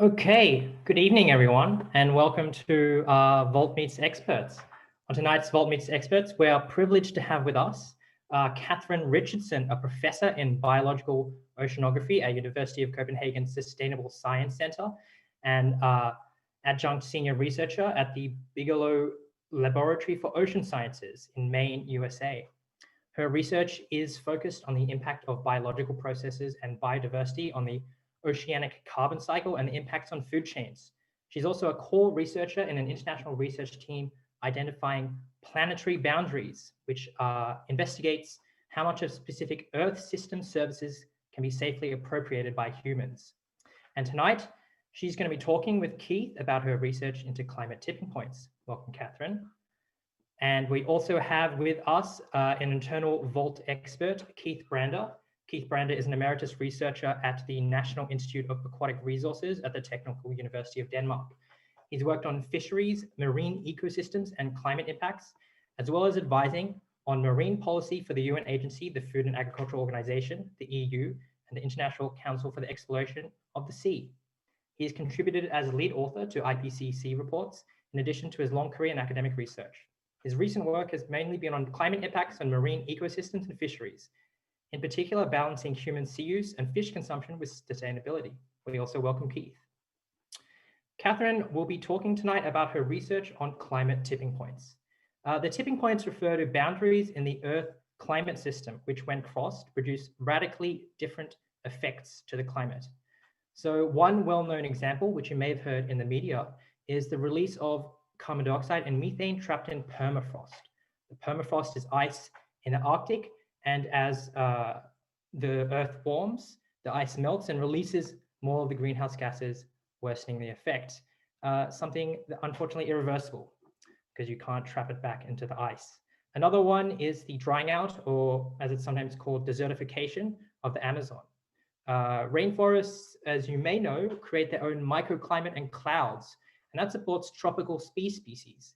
Okay, good evening, everyone, and welcome to Vault Meets Experts. On tonight's Vault Meets Experts, we are privileged to have with us Kathrine Richardson, a professor in biological oceanography at University of Copenhagen Sustainable Science Center and adjunct senior researcher at the Bigelow Laboratory for Ocean Sciences in Maine, USA. Her research is focused on the impact of biological processes and biodiversity on the oceanic carbon cycle and the impacts on food chains. She's also a core researcher in an international research team identifying planetary boundaries, which investigates how much of specific Earth system services can be safely appropriated by humans. And tonight, she's going to be talking with Keith about her research into climate tipping points. Welcome, Kathrine. And we also have with us an internal Vault expert, Keith Brander. Keith Brander is an emeritus researcher at the National Institute of Aquatic Resources at the Technical University of Denmark. He's worked on fisheries, marine ecosystems, and climate impacts, as well as advising on marine policy for the UN agency, the Food and Agriculture Organization, the EU, and the International Council for the Exploration of the Sea. He has contributed as lead author to IPCC reports, in addition to his long career in academic research. His recent work has mainly been on climate impacts on marine ecosystems and fisheries, in particular balancing human sea use and fish consumption with sustainability. We also welcome Keith. Kathrine will be talking tonight about her research on climate tipping points. The tipping points refer to boundaries in the Earth climate system, which when crossed, produce radically different effects to the climate. So one well-known example, which you may have heard in the media, is the release of carbon dioxide and methane trapped in permafrost. The permafrost is ice in the Arctic, and as the Earth warms, the ice melts and releases more of the greenhouse gases, worsening the effect. Something that unfortunately irreversible, because you can't trap it back into the ice. Another one is the drying out, or as it's sometimes called, desertification of the Amazon. Rainforests, as you may know, create their own microclimate and clouds, and that supports tropical species.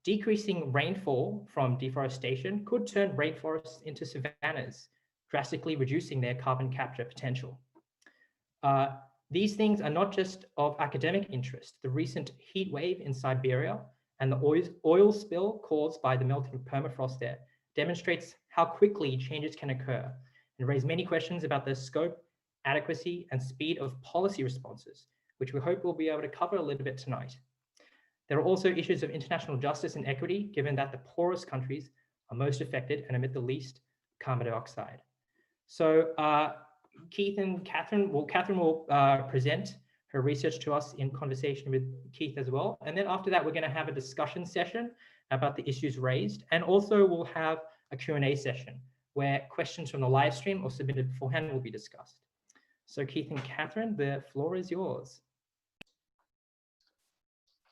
Decreasing rainfall from deforestation could turn rainforests into savannas, drastically reducing their carbon capture potential. These things are not just of academic interest. The recent heat wave in Siberia and the oil spill caused by the melting permafrost there demonstrates how quickly changes can occur and raise many questions about the scope, adequacy, and speed of policy responses, which we hope we'll be able to cover a little bit tonight. There are also issues of international justice and equity, given that the poorest countries are most affected and emit the least carbon dioxide. So Keith and Kathrine, Kathrine will present her research to us in conversation with Keith as well. And then after that, we're going to have a discussion session about the issues raised. And also we'll have a Q&A session where questions from the live stream or submitted beforehand will be discussed. So Keith and Kathrine, the floor is yours.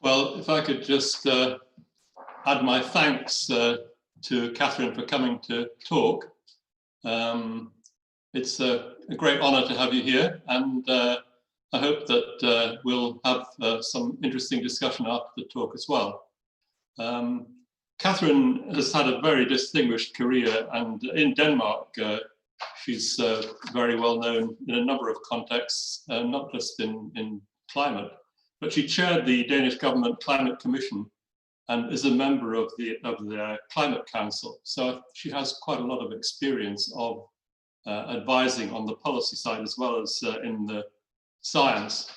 Well, if I could just add my thanks to Kathrine for coming to talk. It's a great honor to have you here, and I hope that we'll have some interesting discussion after the talk as well. Kathrine has had a very distinguished career, and in Denmark, she's very well known in a number of contexts, not just in climate. But she chaired the Danish government climate commission and is a member of the climate council. So she has quite a lot of experience of advising on the policy side as well as in the science.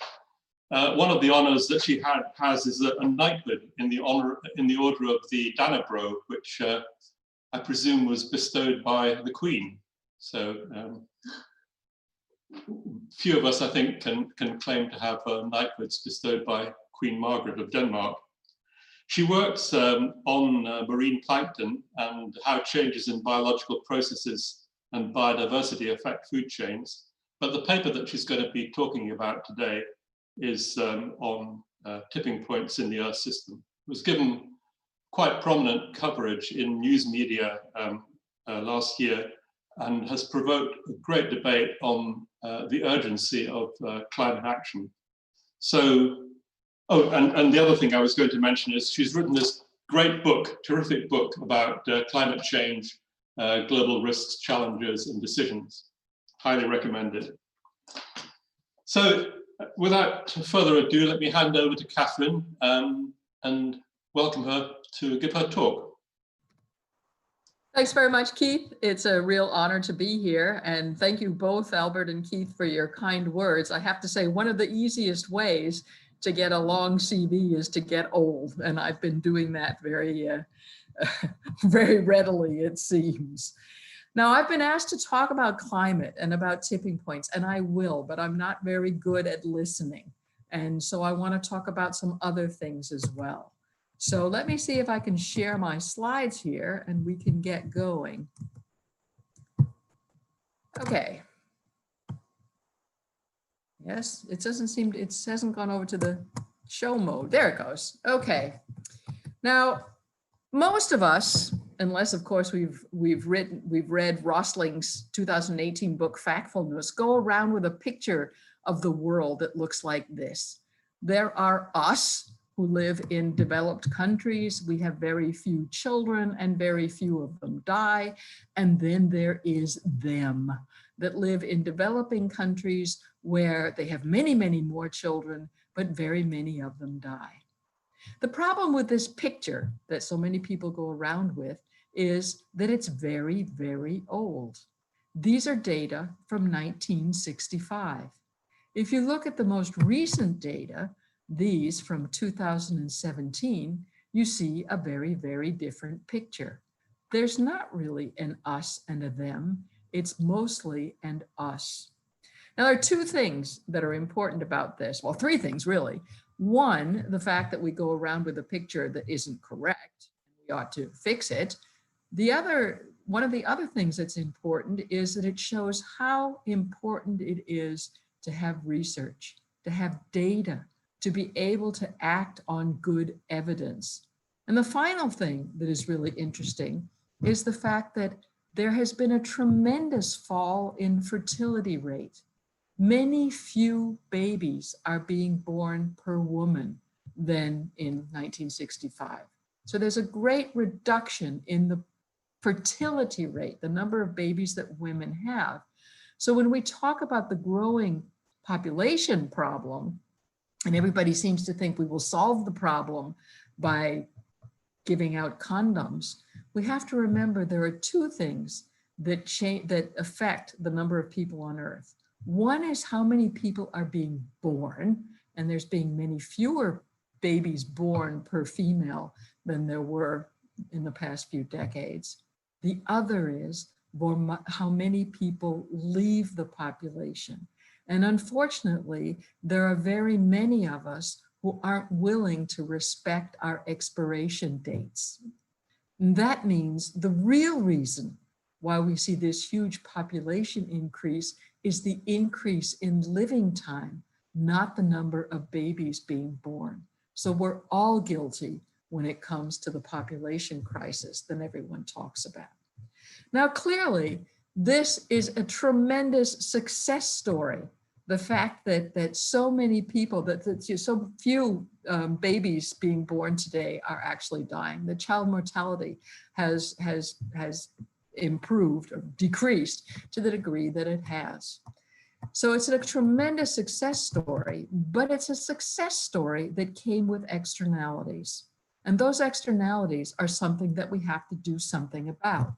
One of the honors that she has is a knighthood in the order of the Dannebrog, which I presume was bestowed by the Queen. So few of us, I think, can claim to have knighthoods bestowed by Queen Margaret of Denmark. She works on marine plankton and how changes in biological processes and biodiversity affect food chains. But the paper that she's going to be talking about today is on tipping points in the Earth system. It was given quite prominent coverage in news media last year, and has provoked a great debate on the urgency of climate action. So, and the other thing I was going to mention is she's written this great book, terrific book about climate change, global risks, challenges, and decisions. Highly recommended. So Without further ado, let me hand over to Kathrine and welcome her to give her talk. Thanks very much, Keith. It's a real honor to be here. And thank you both, Albert and Keith, for your kind words. I have to say, one of the easiest ways to get a long CV is to get old. And I've been doing that very, very readily, it seems. Now, I've been asked to talk about climate and about tipping points, and I will, but I'm not very good at listening. And so I want to talk about some other things as well. So let me see if I can share my slides here and we can get going. Okay. Yes, it doesn't seem, it hasn't gone over to the show mode. There it goes. Okay. Now, most of us, unless of course we've read Rosling's 2018 book, Factfulness, go around with a picture of the world that looks like this. There are us who live in developed countries. We have very few children and very few of them die. And then there is them that live in developing countries where they have many, many more children, but very many of them die. The problem with this picture that so many people go around with is that it's very, very old. These are data from 1965. If you look at the most recent data, these from 2017, you see a very, very different picture. There's not really an us and a them, it's mostly an us. Now, there are two things that are important about this. Well, three things really. One, the fact that we go around with a picture that isn't correct, we ought to fix it. One of the other things that's important is that it shows how important it is to have research, to have data, to be able to act on good evidence. And the final thing that is really interesting is the fact that there has been a tremendous fall in fertility rate. Many few babies are being born per woman than in 1965. So there's a great reduction in the fertility rate, the number of babies that women have. So when we talk about the growing population problem, and everybody seems to think we will solve the problem by giving out condoms, we have to remember there are two things that affect the number of people on Earth. One is how many people are being born, and there's being many fewer babies born per female than there were in the past few decades. The other is how many people leave the population. And unfortunately, there are very many of us who aren't willing to respect our expiration dates. And that means the real reason why we see this huge population increase is the increase in living time, not the number of babies being born. So we're all guilty when it comes to the population crisis that everyone talks about. Now, clearly, this is a tremendous success story. The fact that so many people, that so few babies being born today are actually dying. The child mortality has improved or decreased to the degree that it has. So it's a tremendous success story, but it's a success story that came with externalities. And those externalities are something that we have to do something about.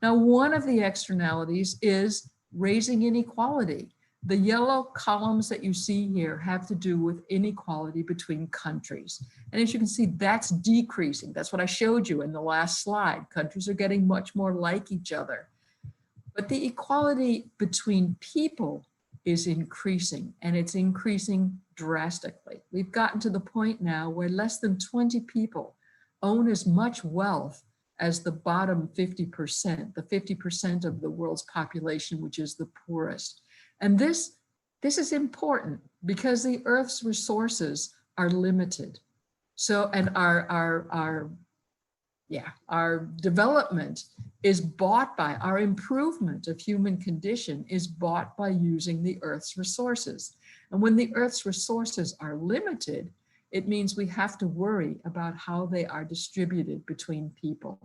Now, one of the externalities is raising inequality. The yellow columns that you see here have to do with inequality between countries. And as you can see, that's decreasing. That's what I showed you in the last slide. Countries are getting much more like each other. But the equality between people is increasing, and it's increasing drastically. We've gotten to the point now where less than 20 people own as much wealth as the bottom 50%, the 50% of the world's population, which is the poorest. And this is important because the Earth's resources are limited. So, and our development is bought by, our improvement of human condition is bought by using the Earth's resources. And when the Earth's resources are limited, it means we have to worry about how they are distributed between people.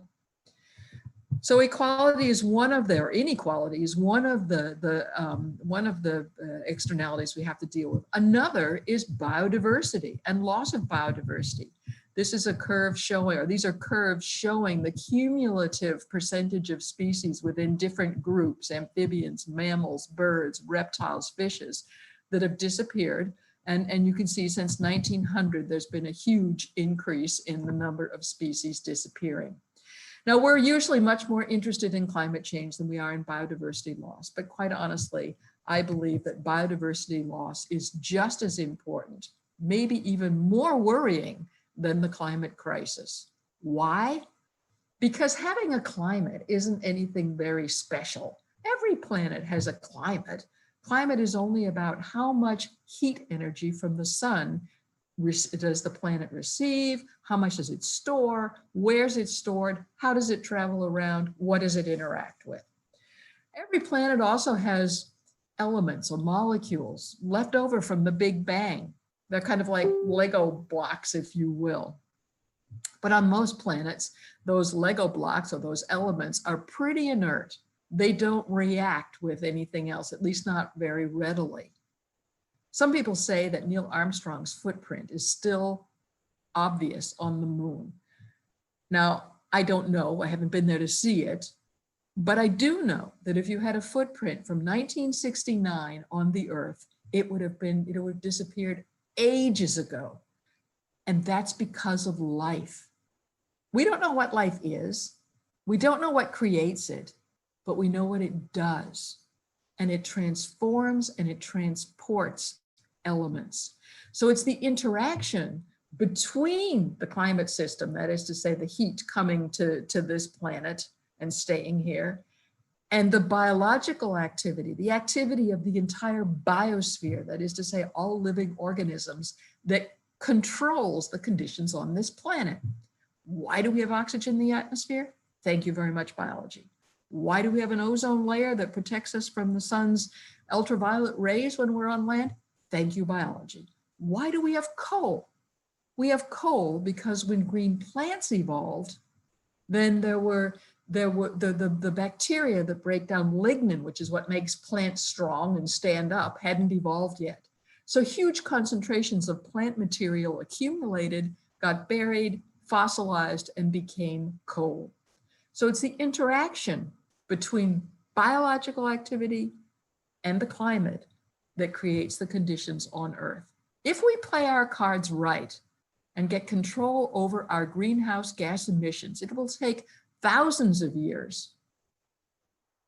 So equality is one of their, inequality is one of the externalities we have to deal with. Another is biodiversity and loss of biodiversity. This is a curve showing, or these are curves showing the cumulative percentage of species within different groups, amphibians, mammals, birds, reptiles, fishes, that have disappeared. And you can see since 1900, there's been a huge increase in the number of species disappearing. Now, we're usually much more interested in climate change than we are in biodiversity loss, but quite honestly, I believe that biodiversity loss is just as important, maybe even more worrying than the climate crisis. Why? Because having a climate isn't anything very special. Every planet has a climate. Climate is only about how much heat energy from the sun does the planet receive, how much does it store, where's it stored, how does it travel around, what does it interact with. Every planet also has elements or molecules left over from the Big Bang. They're kind of like Lego blocks, if you will. But on most planets, those Lego blocks or those elements are pretty inert. They don't react with anything else, at least not very readily. Some people say that Neil Armstrong's footprint is still obvious on the moon. Now, I don't know, I haven't been there to see it, but I do know that if you had a footprint from 1969 on the Earth, it would have disappeared ages ago. And that's because of life. We don't know what life is. We don't know what creates it, but we know what it does. And it transforms and it transports elements. So it's the interaction between the climate system, that is to say the heat coming to this planet and staying here, and the biological activity, the activity of the entire biosphere, that is to say all living organisms, that controls the conditions on this planet. Why do we have oxygen in the atmosphere? Thank you very much, biology. Why do we have an ozone layer that protects us from the sun's ultraviolet rays when we're on land? Thank you, biology. Why do we have coal? We have coal because when green plants evolved, then there were the bacteria that break down lignin, which is what makes plants strong and stand up, hadn't evolved yet. So huge concentrations of plant material accumulated, got buried, fossilized, and became coal. So it's the interaction between biological activity and the climate that creates the conditions on Earth. If we play our cards right and get control over our greenhouse gas emissions, it will take thousands of years,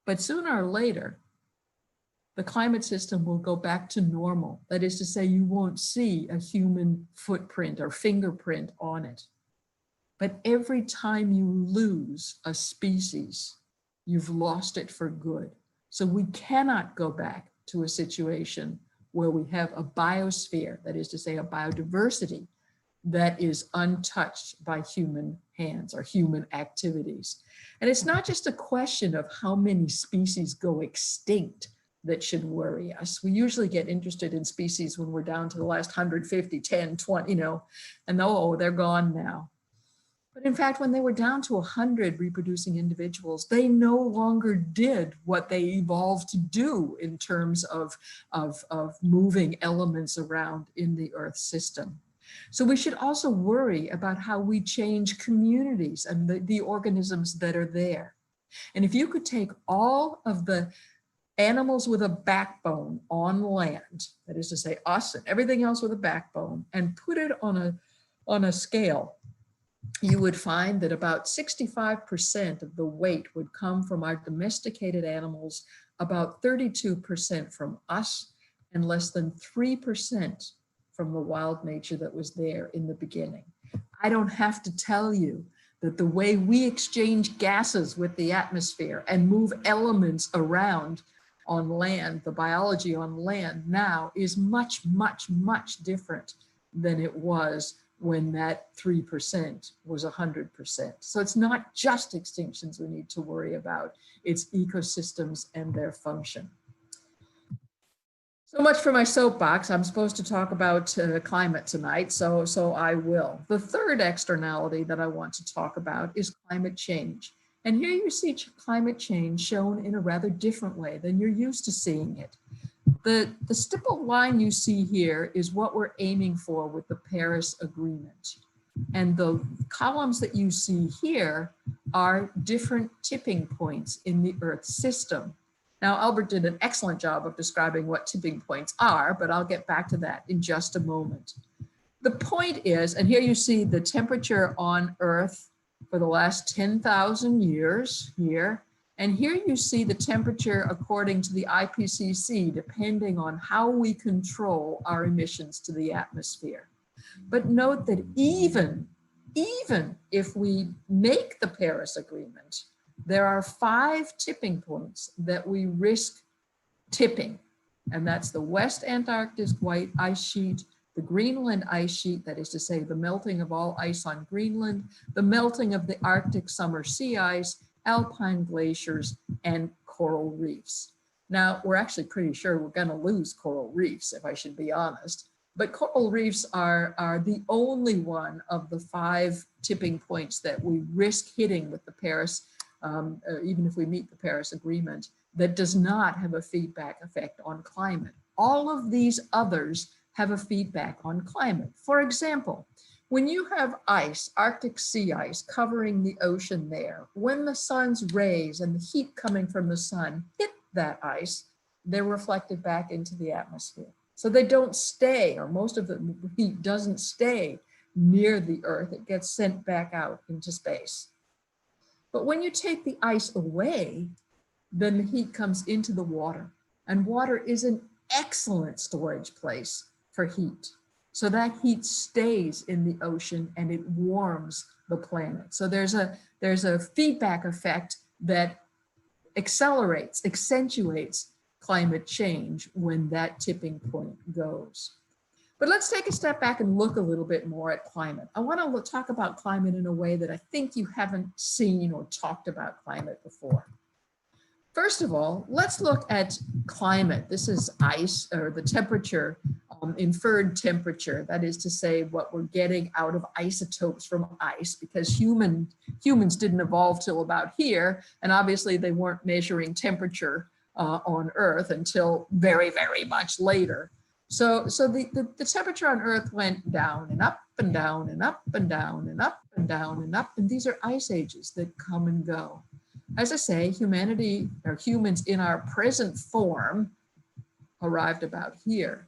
but sooner or later, the climate system will go back to normal. That is to say, you won't see a human footprint or fingerprint on it. But every time you lose a species, you've lost it for good. So we cannot go back to a situation where we have a biosphere, that is to say a biodiversity, that is untouched by human hands or human activities. And it's not just a question of how many species go extinct that should worry us. We usually get interested in species when we're down to the last 150, 10, 20, and oh, they're gone now. But in fact, when they were down to 100 reproducing individuals, they no longer did what they evolved to do in terms of moving elements around in the Earth system. So we should also worry about how we change communities and the organisms that are there. And if you could take all of the animals with a backbone on land, that is to say us and everything else with a backbone, and put it on a scale, you would find that about 65% of the weight would come from our domesticated animals, about 32% from us, and less than 3% from the wild nature that was there in the beginning. I don't have to tell you that the way we exchange gases with the atmosphere and move elements around on land, the biology on land now is much, much, much different than it was when that 3% was 100%. So it's not just extinctions we need to worry about, it's ecosystems and their function. So much for my soapbox. I'm supposed to talk about climate tonight, so I will. The third externality that I want to talk about is climate change. And here you see climate change shown in a rather different way than you're used to seeing it. The stippled line you see here is what we're aiming for with the Paris Agreement. And the columns that you see here are different tipping points in the Earth system. Now, Albert did an excellent job of describing what tipping points are, but I'll get back to that in just a moment. The point is, and here you see the temperature on Earth for the last 10,000 years here. And here you see the temperature according to the IPCC, depending on how we control our emissions to the atmosphere. But note that even if we make the Paris Agreement, there are 5 tipping points that we risk tipping. And that's the West Antarctic White Ice Sheet, the Greenland ice sheet, that is to say the melting of all ice on Greenland, the melting of the Arctic summer sea ice, alpine glaciers, and coral reefs. Now, we're actually pretty sure we're going to lose coral reefs, if I should be honest. But coral reefs are the only one of the 5 tipping points that we risk hitting with the Paris, even if we meet the Paris Agreement, that does not have a feedback effect on climate. All of these others have a feedback on climate. For example, when you have ice, Arctic sea ice covering the ocean there, when the sun's rays and the heat coming from the sun hit that ice, they're reflected back into the atmosphere. So they don't stay, or most of the heat doesn't stay near the Earth. It gets sent back out into space. But when you take the ice away, then the heat comes into the water. And water is an excellent storage place for heat. So that heat stays in the ocean and it warms the planet. So there's a feedback effect that accentuates climate change when that tipping point goes. But let's take a step back and look a little bit more at climate. I want to talk about climate in a way that I think you haven't seen or talked about climate before. First of all, let's look at climate. This is ice, or the temperature, inferred temperature. That is to say, what we're getting out of isotopes from ice, because humans didn't evolve till about here, and obviously they weren't measuring temperature on Earth until very, very much later. So the temperature on Earth went down and up and down and up and down and up and down and up, and these are ice ages that come and go. As I say, humanity, or humans in our present form, arrived about here.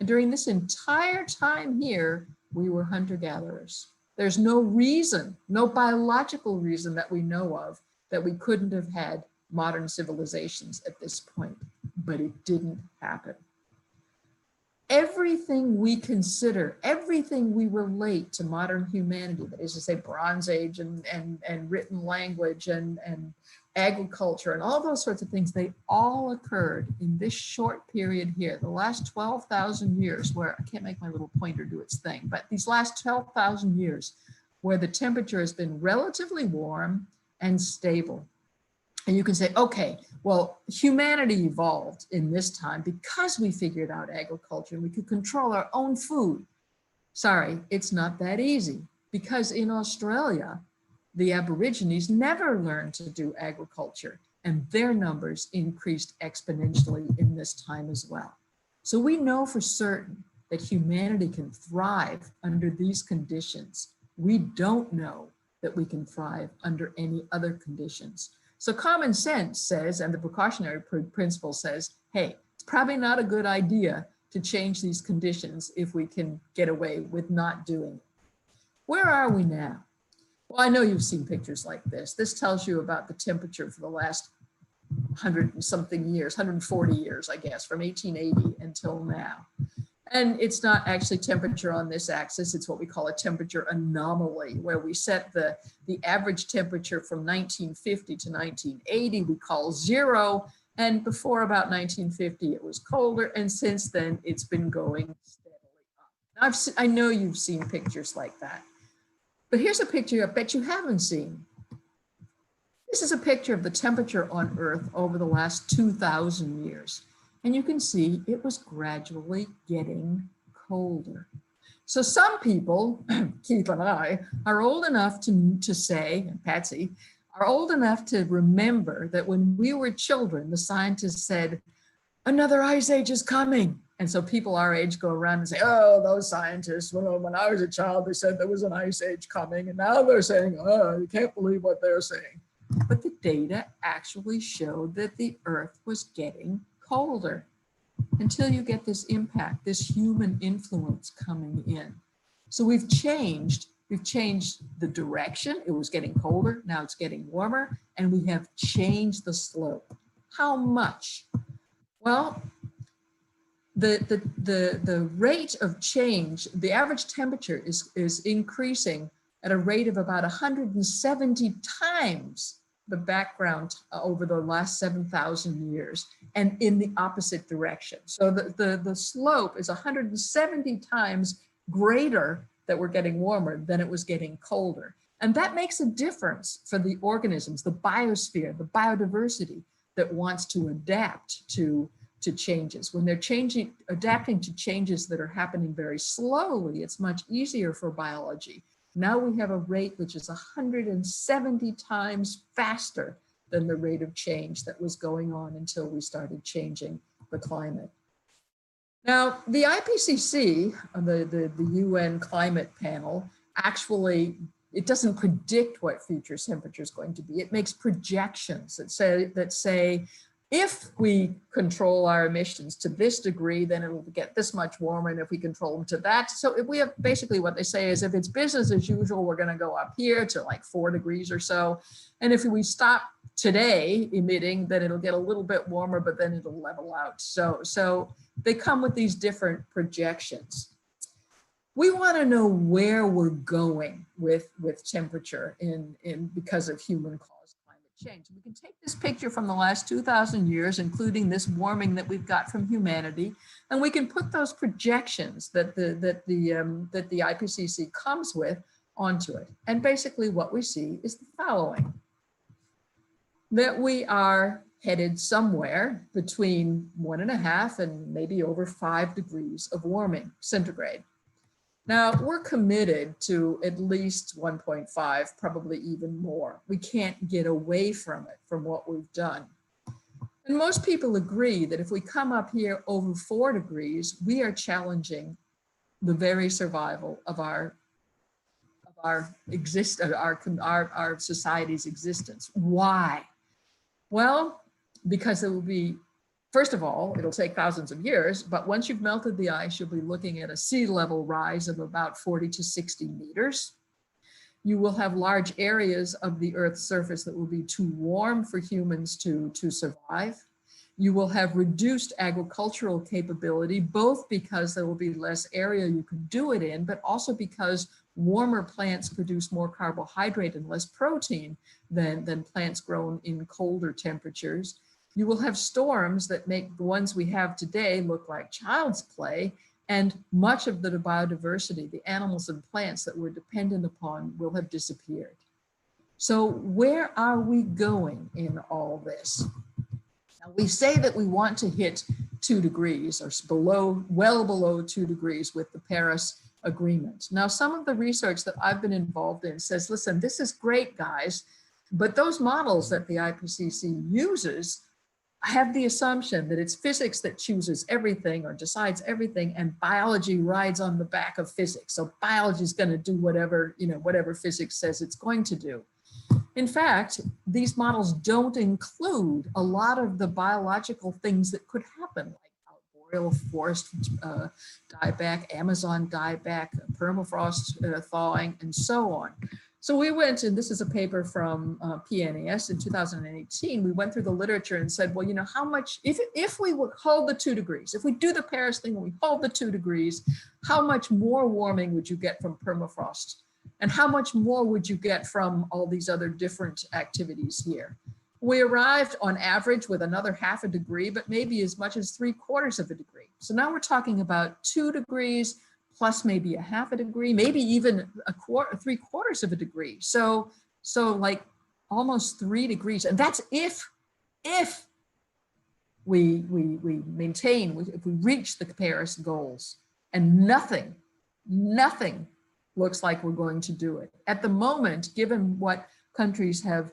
And during this entire time here, we were hunter-gatherers. There's no reason, no biological reason that we know of, that we couldn't have had modern civilizations at this point, but it didn't happen. Everything we consider, everything we relate to modern humanity, that is to say Bronze Age and written language and agriculture and all those sorts of things, they all occurred in this short period here, the last 12,000 years, where I can't make my little pointer do its thing, but these last 12,000 years where the temperature has been relatively warm and stable. And you can say, okay, well, humanity evolved in this time because we figured out agriculture and we could control our own food. Sorry, it's not that easy, because in Australia, the Aborigines never learned to do agriculture, and their numbers increased exponentially in this time as well. So we know for certain that humanity can thrive under these conditions. We don't know that we can thrive under any other conditions. So common sense says, and the precautionary principle says, hey, it's probably not a good idea to change these conditions if we can get away with not doing it. Where are we now? Well, I know you've seen pictures like this. This tells you about the temperature for the last 100 and something years, 140 years, I guess, from 1880 until now. And it's not actually temperature on this axis, it's what we call a temperature anomaly, where we set the average temperature from 1950 to 1980, we call 0. And before about 1950, it was colder. And since then, it's been going steadily up. I know you've seen pictures like that. But here's a picture I bet you haven't seen. This is a picture of the temperature on Earth over the last 2,000 years. And you can see it was gradually getting colder. So some people, Keith and I, are old enough to say, and Patsy, are old enough to remember that when we were children, the scientists said, another ice age is coming. And so people our age go around and say, oh, those scientists, when I was a child, they said there was an ice age coming. And now they're saying, oh, you can't believe what they're saying. But the data actually showed that the Earth was getting colder until you get this impact, this human influence coming in. So we've changed the direction. It was getting colder, now it's getting warmer, and we have changed the slope. How much? Well, the rate of change, the average temperature is increasing at a rate of about 170 times the background over the last 7,000 years, and in the opposite direction. So the slope is 170 times greater that we're getting warmer than it was getting colder. And that makes a difference for the organisms, the biosphere, the biodiversity that wants to adapt to changes. When they're adapting to changes that are happening very slowly, it's much easier for biology. Now we have a rate which is 170 times faster than the rate of change that was going on until we started changing the climate. Now, the IPCC, the UN climate panel, actually, it doesn't predict what future temperature is going to be. It makes projections that say, if we control our emissions to this degree, then it'll get this much warmer, and if we control them to that. So if we have, basically what they say is, if it's business as usual, we're gonna go up here to like 4 degrees or so. And if we stop today emitting, then it'll get a little bit warmer, but then it'll level out. So they come with these different projections. We want to know where we're going with temperature because of human-caused climate change. We can take this picture from the last 2,000 years, including this warming that we've got from humanity, and we can put those projections that the IPCC comes with onto it. And basically what we see is the following: that we are headed somewhere between 1.5 and maybe over 5 degrees of warming centigrade. Now, we're committed to at least 1.5, probably even more. We can't get away from it, from what we've done. And most people agree that if we come up here over 4 degrees, we are challenging the very survival of our society's existence. Why? Well, because it will be, first of all, it'll take thousands of years, but once you've melted the ice, you'll be looking at a sea level rise of about 40 to 60 meters. You will have large areas of the Earth's surface that will be too warm for humans to survive. You will have reduced agricultural capability, both because there will be less area you can do it in, but also because warmer plants produce more carbohydrate and less protein than plants grown in colder temperatures. You will have storms that make the ones we have today look like child's play, and much of the biodiversity, the animals and plants that we're dependent upon, will have disappeared. So where are we going in all this? Now, we say that we want to hit 2 degrees or well below 2 degrees with the Paris Agreement. Now, some of the research that I've been involved in says, listen, this is great, guys, but those models that the IPCC uses have the assumption that it's physics that chooses everything or decides everything, and biology rides on the back of physics. So biology is going to do whatever physics says it's going to do. In fact, these models don't include a lot of the biological things that could happen, like boreal forest dieback, Amazon dieback, permafrost thawing, and so on. So we went, and this is a paper from PNAS in 2018, we went through the literature and said, well, you know, how much, if we would hold the 2 degrees, if we do the Paris thing and we hold the 2 degrees, how much more warming would you get from permafrost? And how much more would you get from all these other different activities here? We arrived on average with another 0.5 degree, but maybe as much as 3/4 degree. So now we're talking about 2 degrees plus maybe 0.5 degree, maybe even 3/4 degree. So like almost 3 degrees. And that's if we maintain, if we reach the Paris goals, and nothing looks like we're going to do it. At the moment, given what countries have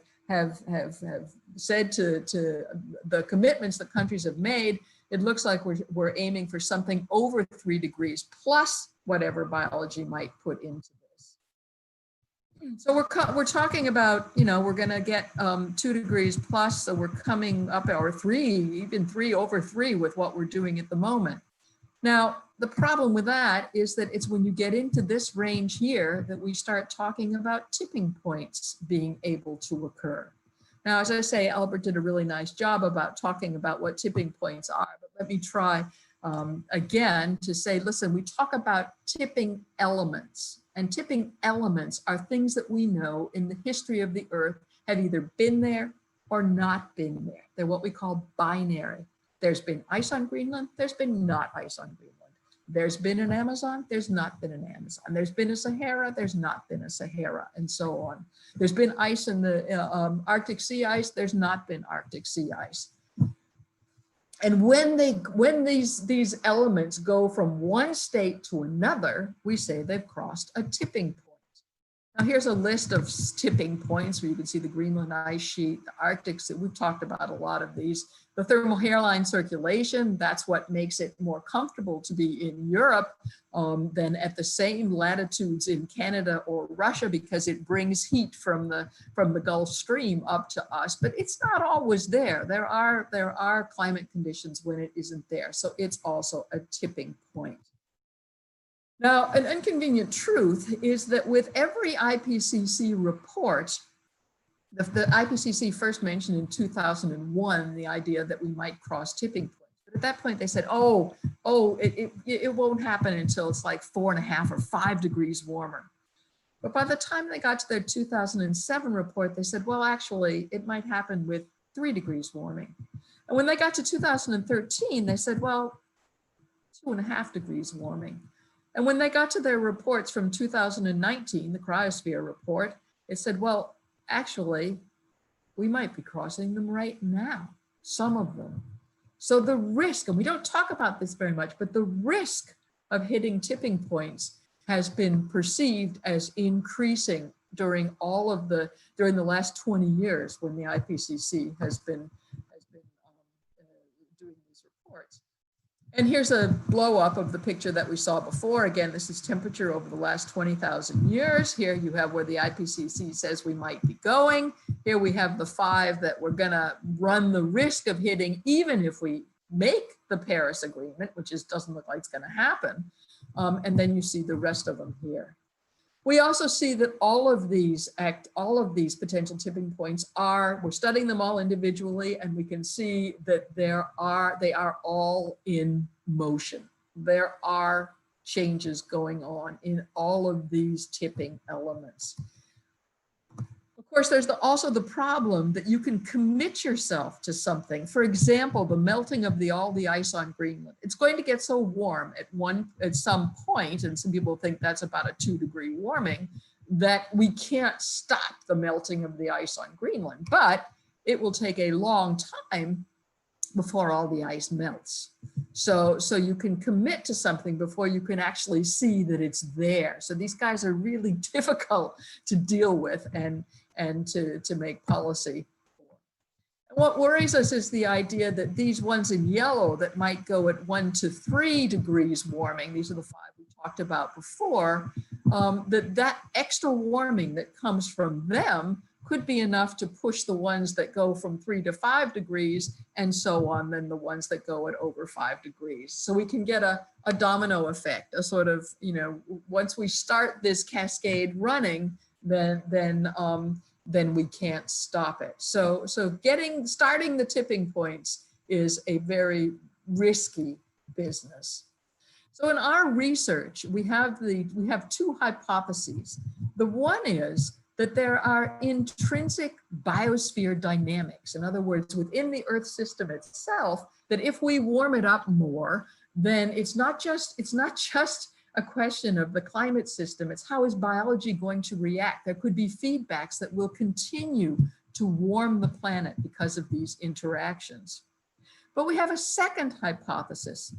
said to the commitments that countries have made, it looks like we're aiming for something over 3 degrees plus whatever biology might put into this. So we're talking about, you know, we're going to get 2 degrees plus, so we're coming up, or 3, even 3 over 3 with what we're doing at the moment. Now, the problem with that is that it's when you get into this range here that we start talking about tipping points being able to occur. Now, as I say, Albert did a really nice job about talking about what tipping points are, but let me try again to say, listen, we talk about tipping elements, and tipping elements are things that we know in the history of the Earth have either been there or not been there. They're what we call binary. There's been ice on Greenland, there's been not ice on Greenland. There's been an Amazon, there's not been an Amazon. There's been a Sahara, there's not been a Sahara, and so on. There's been ice in the Arctic sea ice, there's not been Arctic sea ice. And when these elements go from one state to another, we say they've crossed a tipping point. Now here's a list of tipping points where you can see the Greenland ice sheet, the Arctic, we've talked about a lot of these. The thermal hairline circulation, that's what makes it more comfortable to be in Europe than at the same latitudes in Canada or Russia, because it brings heat from the Gulf Stream up to us, but it's not always there. There are climate conditions when it isn't there. So it's also a tipping point. Now, an inconvenient truth is that with every IPCC report, the IPCC first mentioned in 2001 the idea that we might cross tipping points. But at that point they said, it won't happen until it's like 4.5 or 5 degrees warmer. But by the time they got to their 2007 report, they said, well, actually, it might happen with 3 degrees warming. And when they got to 2013, they said, well, 2.5 degrees warming. And when they got to their reports from 2019, the cryosphere report, it said, well, actually, we might be crossing them right now, some of them. So the risk, and we don't talk about this very much, but the risk of hitting tipping points has been perceived as increasing during the last 20 years when the IPCC has been doing these reports. And here's a blow up of the picture that we saw before. Again, this is temperature over the last 20,000 years. Here you have where the IPCC says we might be going. Here we have the 5 that we're gonna run the risk of hitting even if we make the Paris Agreement, which doesn't look like it's gonna happen. And then you see the rest of them here. We also see that all of these potential tipping points we're studying them all individually, and we can see that they are all in motion. There are changes going on in all of these tipping elements. Of course, there's also the problem that you can commit yourself to something. For example, the melting of all the ice on Greenland. It's going to get so warm at some point, and some people think that's about a 2 degree warming, that we can't stop the melting of the ice on Greenland. But it will take a long time before all the ice melts. So you can commit to something before you can actually see that it's there. So these guys are really difficult to deal with and to make policy for. And what worries us is the idea that these ones in yellow that might go at 1 to 3 degrees warming, these are the 5 we talked about before, that extra warming that comes from them could be enough to push the ones that go from 3 to 5 degrees and so on, then the ones that go at over 5 degrees. So we can get a domino effect, a sort of, once we start this cascade running, then we can't stop it. So starting the tipping points is a very risky business. So in our research, we have 2 hypotheses. The one is that there are intrinsic biosphere dynamics. In other words, within the Earth system itself, that if we warm it up more, then it's not just a question of the climate system, it's how is biology going to react? There could be feedbacks that will continue to warm the planet because of these interactions. But we have a second hypothesis,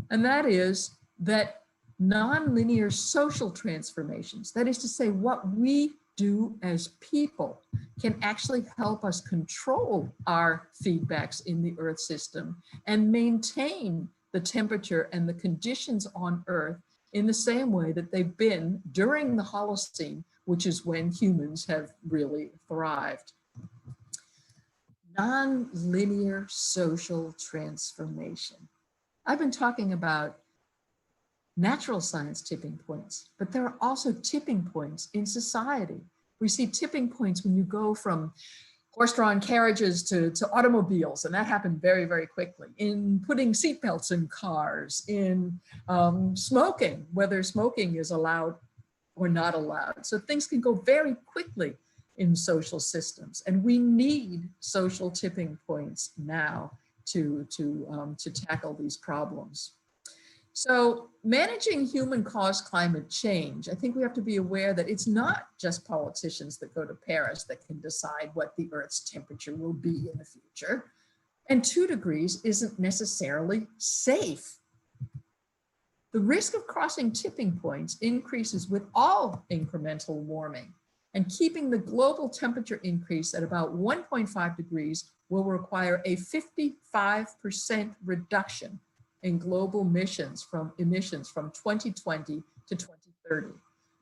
and that is that nonlinear social transformations, that is to say, what we do as people can actually help us control our feedbacks in the Earth system and maintain the temperature and the conditions on Earth in the same way that they've been during the Holocene, which is when humans have really thrived. Non-linear social transformation. I've been talking about natural science tipping points, but there are also tipping points in society. We see tipping points when you go from horse-drawn carriages to automobiles, and that happened very, very quickly. In putting seatbelts in cars, in smoking, whether smoking is allowed or not allowed. So things can go very quickly in social systems, and we need social tipping points now to tackle these problems. So managing human-caused climate change, I think we have to be aware that it's not just politicians that go to Paris that can decide what the Earth's temperature will be in the future. And 2 degrees isn't necessarily safe. The risk of crossing tipping points increases with all incremental warming, and keeping the global temperature increase at about 1.5 degrees will require a 55% reduction in global emissions from 2020 to 2030.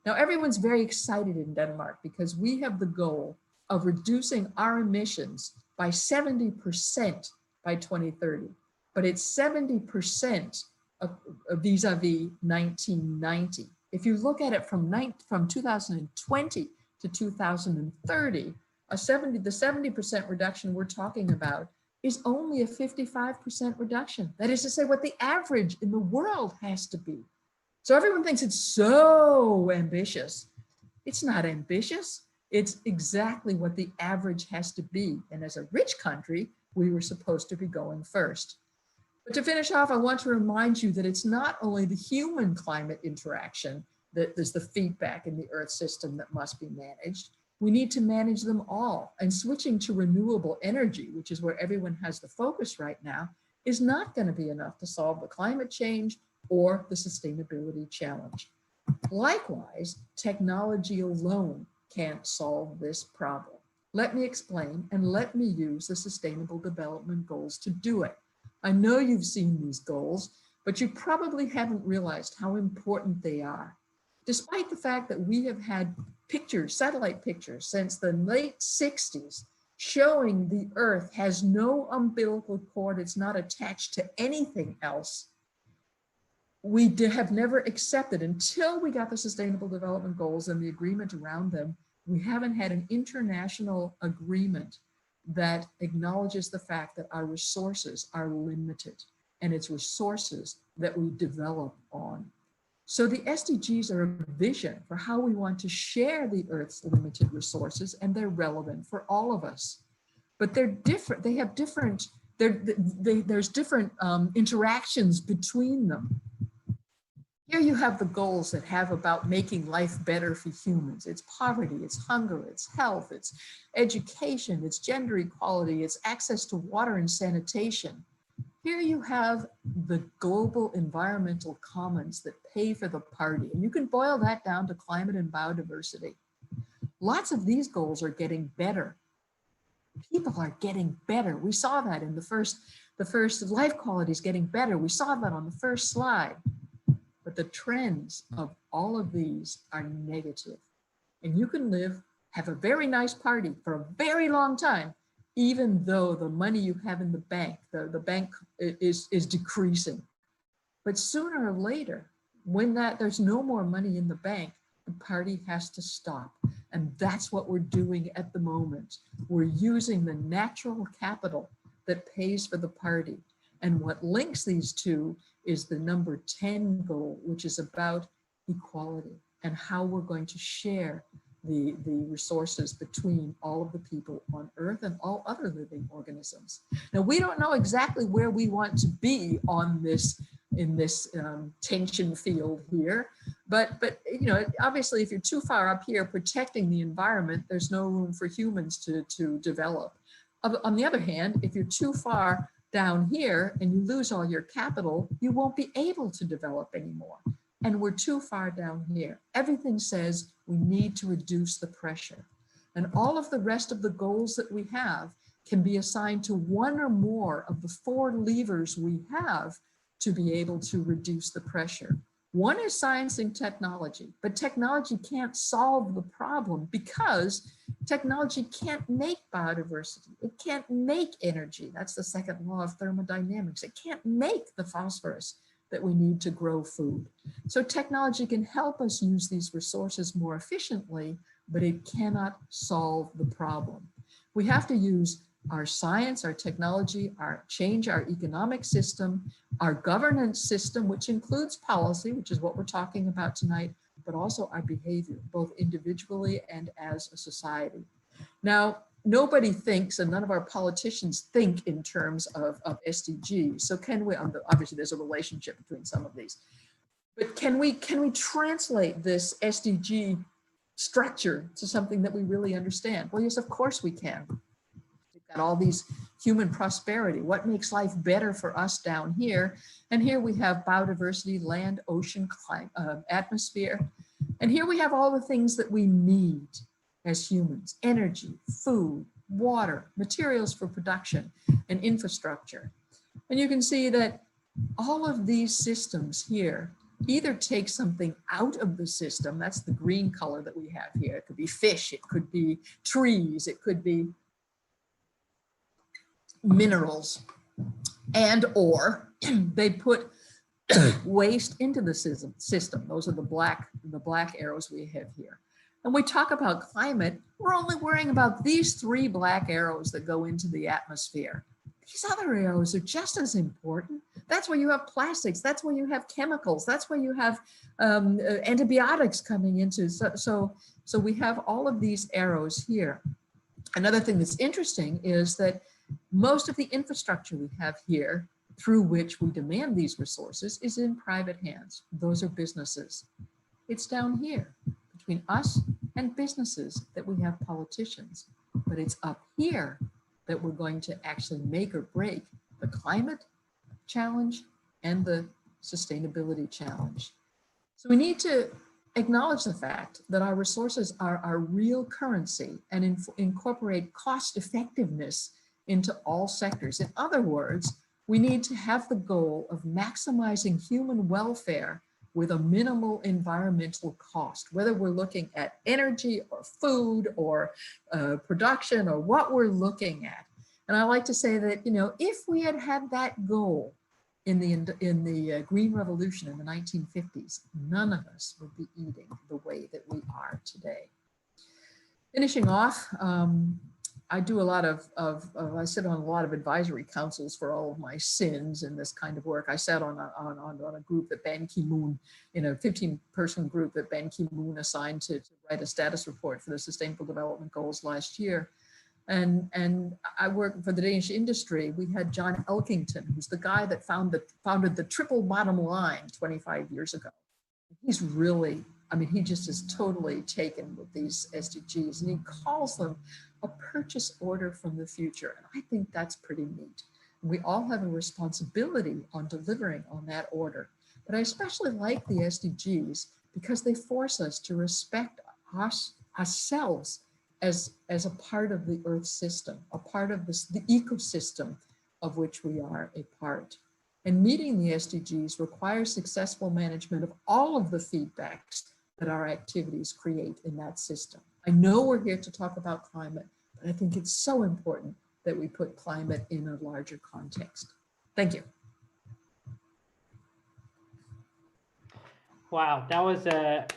Now, everyone's very excited in Denmark because we have the goal of reducing our emissions by 70% by 2030, but it's 70% vis-a-vis 1990. If you look at it from 2020 to 2030, the 70% reduction we're talking about is only a 55% reduction. That is to say, what the average in the world has to be. So everyone thinks it's so ambitious. It's not ambitious. It's exactly what the average has to be. And as a rich country, we were supposed to be going first. But to finish off, I want to remind you that it's not only the human climate interaction that there's the feedback in the Earth system that must be managed. We need to manage them all, and switching to renewable energy, which is where everyone has the focus right now, is not going to be enough to solve the climate change or the sustainability challenge. Likewise, technology alone can't solve this problem. Let me explain, and let me use the Sustainable Development Goals to do it. I know you've seen these goals, but you probably haven't realized how important they are. Despite the fact that we have had pictures, satellite pictures, since the late 60s, showing the Earth has no umbilical cord, it's not attached to anything else, we have never accepted, until we got the Sustainable Development Goals and the agreement around them, we haven't had an international agreement that acknowledges the fact that our resources are limited, and it's resources that we develop on. So the SDGs are a vision for how we want to share the Earth's limited resources, and they're relevant for all of us. But they're different, they have different, there's different interactions between them. Here you have the goals that have about making life better for humans. It's poverty, it's hunger, it's health, it's education, it's gender equality, it's access to water and sanitation. Here you have the global environmental commons that pay for the party. And you can boil that down to climate and biodiversity. Lots of these goals are getting better. People are getting better. We saw that in the first life quality is getting better. We saw that on the first slide. But the trends of all of these are negative. And you can have a very nice party for a very long time, even though the money you have in the bank, the bank is decreasing. But sooner or later, when there's no more money in the bank, the party has to stop. And that's what we're doing at the moment. We're using the natural capital that pays for the party. And what links these two is the number 10 goal, which is about equality and how we're going to share the resources between all of the people on Earth and all other living organisms. Now, we don't know exactly where we want to be on this, in this tension field here, but you know, obviously if you're too far up here protecting the environment, there's no room for humans to develop. On the other hand, if you're too far down here and you lose all your capital, you won't be able to develop anymore. and we're too far down here. Everything says we need to reduce the pressure. And all of the rest of the goals that we have can be assigned to one or more of the 4 levers we have to be able to reduce the pressure. One is science and technology, but technology can't solve the problem because technology can't make biodiversity. It can't make energy. That's the second law of thermodynamics. It can't make the phosphorus that we need to grow food. So technology can help us use these resources more efficiently, but it cannot solve the problem. We have to use our science, our technology, change our economic system, our governance system, which includes policy, which is what we're talking about tonight, but also our behavior, both individually and as a society. Now, nobody thinks, and none of our politicians think in terms of SDGs. So can we, obviously there's a relationship between some of these, but can we translate this SDG structure to something that we really understand? Well, yes, of course we can. We've got all these human prosperity, what makes life better for us down here. And here we have biodiversity, land, ocean, climate, atmosphere. And here we have all the things that we need as humans: energy, food, water, materials for production, and infrastructure. And you can see that all of these systems here either take something out of the system. That's the green color that we have here. It could be fish, it could be trees, it could be minerals, and or they put waste into the system. Those are the black arrows we have here. And we talk about climate, we're only worrying about these 3 black arrows that go into the atmosphere. These other arrows are just as important. That's where you have plastics, that's where you have chemicals, that's where you have antibiotics coming into. So we have all of these arrows here. Another thing that's interesting is that most of the infrastructure we have here through which we demand these resources is in private hands. Those are businesses. It's down here between us and businesses that we have politicians, but it's up here that we're going to actually make or break the climate challenge and the sustainability challenge. So we need to acknowledge the fact that our resources are our real currency and incorporate cost effectiveness into all sectors. In other words, we need to have the goal of maximizing human welfare with a minimal environmental cost, whether we're looking at energy or food or production or what we're looking at. And I like to say that, you know, if we had had that goal in the Green Revolution in the 1950s, none of us would be eating the way that we are today. Finishing off, I do a lot I sit on a lot of advisory councils for all of my sins in this kind of work. I sat on a group that Ban Ki-moon, in a 15-person group that Ban Ki-moon assigned to write a status report for the Sustainable Development Goals last year. And I work for the Danish industry. We had John Elkington, who's the guy that founded the triple bottom line 25 years ago. He's really, I mean, he just is totally taken with these SDGs, and he calls them a purchase order from the future. And I think that's pretty neat. And we all have a responsibility on delivering on that order. But I especially like the SDGs because they force us to respect ourselves as a part of the Earth system, a part of the ecosystem of which we are a part. And meeting the SDGs requires successful management of all of the feedbacks that our activities create in that system. I know we're here to talk about climate, but I think it's so important that we put climate in a larger context. Thank you. Wow, that was a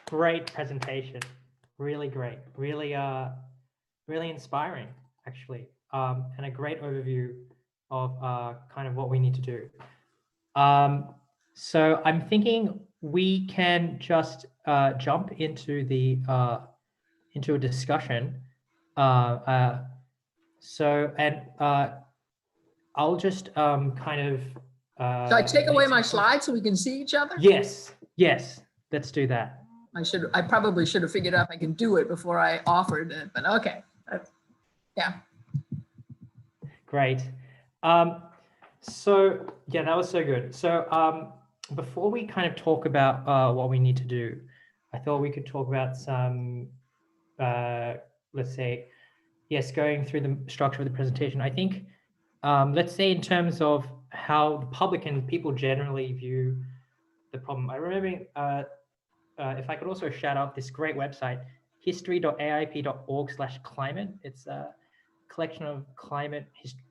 great presentation. Really great, really inspiring, actually, and a great overview of kind of what we need to do. So I'm thinking we can just jump into a discussion. I'll just kind of. Should I take away my slides so we can see each other? Yes, let's do that. I probably should have figured out if I can do it before I offered it, but okay. Yeah. Great. So yeah, that was so good. So before we kind of talk about what we need to do, I thought we could talk about some, let's say, yes, going through the structure of the presentation. I think, let's say in terms of how the public and people generally view the problem. I remember, if I could also shout out this great website, history.aip.org/climate. It's a collection of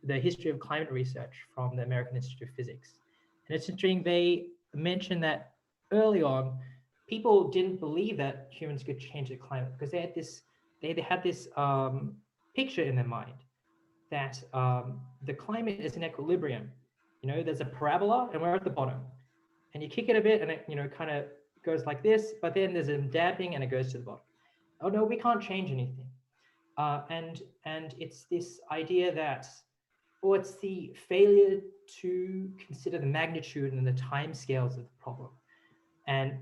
the history of climate research from the American Institute of Physics. And it's interesting, they mentioned that early on, people didn't believe that humans could change the climate because they had this picture in their mind that the climate is in equilibrium. You know, there's a parabola and we're at the bottom. And you kick it a bit and it, you know, kind of goes like this, but then there's a damping and it goes to the bottom. Oh no, we can't change anything. And it's this idea that, or it's the failure to consider the magnitude and the time scales of the problem. And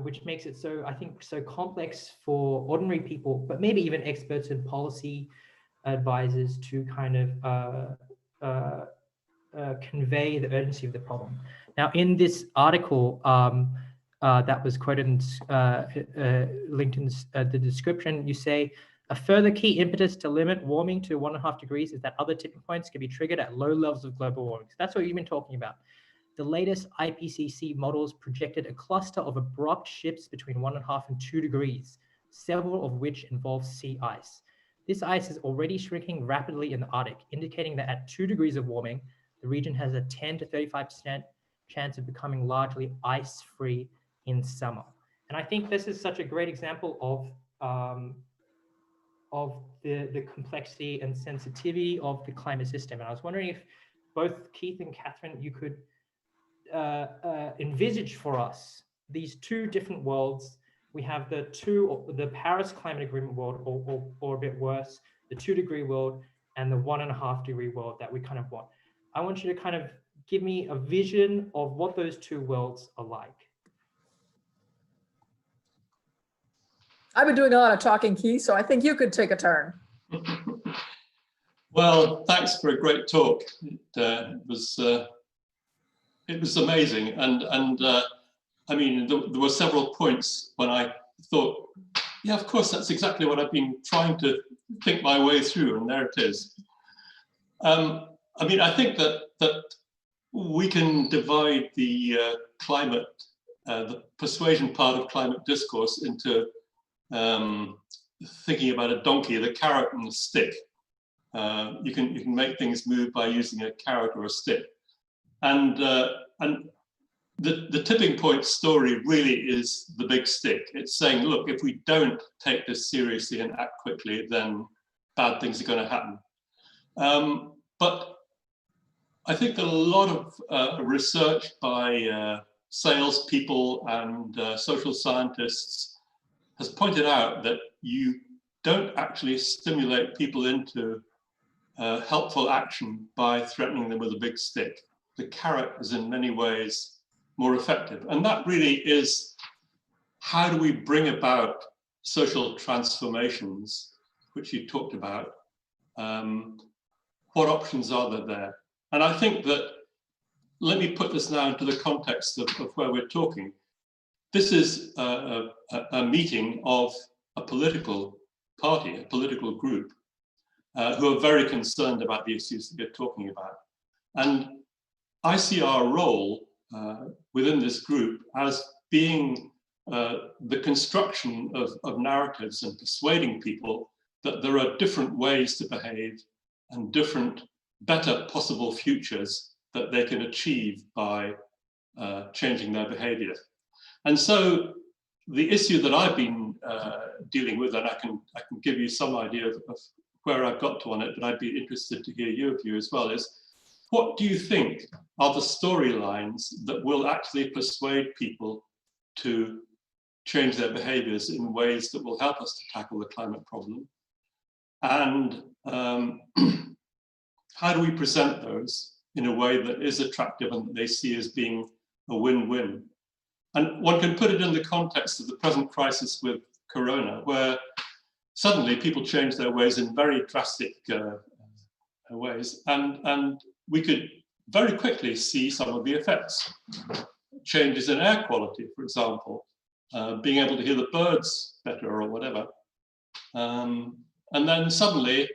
which makes it so, I think, so complex for ordinary people, but maybe even experts and policy advisors to kind of convey the urgency of the problem. Now, in this article that was quoted and linked in the description, you say, a further key impetus to limit warming to 1.5 degrees is that other tipping points can be triggered at low levels of global warming. So that's what you've been talking about. The latest IPCC models projected a cluster of abrupt shifts between 1.5 and 2 degrees, several of which involve sea ice. This ice is already shrinking rapidly in the Arctic, indicating that at 2 degrees of warming, the region has a 10 to 35% chance of becoming largely ice-free in summer. And I think this is such a great example of the complexity and sensitivity of the climate system. And I was wondering if both Keith and Kathrine, you could envisage for us these two different worlds. We have the Paris Climate Agreement world, or a bit worse, the 2 degree world and the 1.5 degree world that we kind of want. I want you to kind of give me a vision of what those two worlds are like. I've been doing a lot of talking, Keith, so I think you could take a turn. Well, thanks for a great talk. It was amazing, and I mean, there were several points when I thought, yeah, of course, that's exactly what I've been trying to think my way through, and there it is. I mean, I think that we can divide the climate, the persuasion part of climate discourse into thinking about a donkey, the carrot and the stick. You can make things move by using a carrot or a stick, and the tipping point story really is the big stick. It's saying, look, if we don't take this seriously and act quickly, then bad things are going to happen. But I think that a lot of research by salespeople and social scientists has pointed out that you don't actually stimulate people into helpful action by threatening them with a big stick. The carrot is in many ways more effective. And that really is, how do we bring about social transformations, which you talked about? What options are there? And I think that, let me put this now into the context of where we're talking. This is a meeting of a political party, a political group, who are very concerned about the issues that we're talking about. And I see our role within this group as being the construction of narratives and persuading people that there are different ways to behave and different, better possible futures that they can achieve by changing their behavior. And so the issue that I've been dealing with, and I can give you some idea of where I've got to on it, but I'd be interested to hear your view as well, is what do you think are the storylines that will actually persuade people to change their behaviors in ways that will help us to tackle the climate problem? And how do we present those in a way that is attractive and that they see as being a win-win? And one can put it in the context of the present crisis with Corona, where suddenly people change their ways in very drastic ways, and we could very quickly see some of the effects. changes in air quality, for example, being able to hear the birds better or whatever. And then suddenly,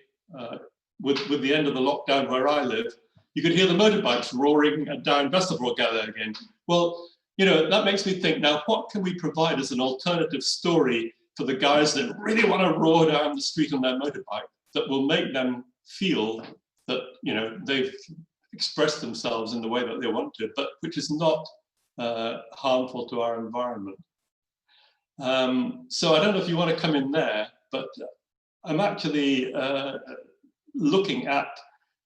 with the end of the lockdown where I live, you could hear the motorbikes roaring down Westerbrogade again. Well, you know, that makes me think, now what can we provide as an alternative story for the guys that really want to roar down the street on their motorbike that will make them feel that, you know, they've expressed themselves in the way that they want to, but which is not harmful to our environment. So I don't know if you want to come in there, but I'm actually looking at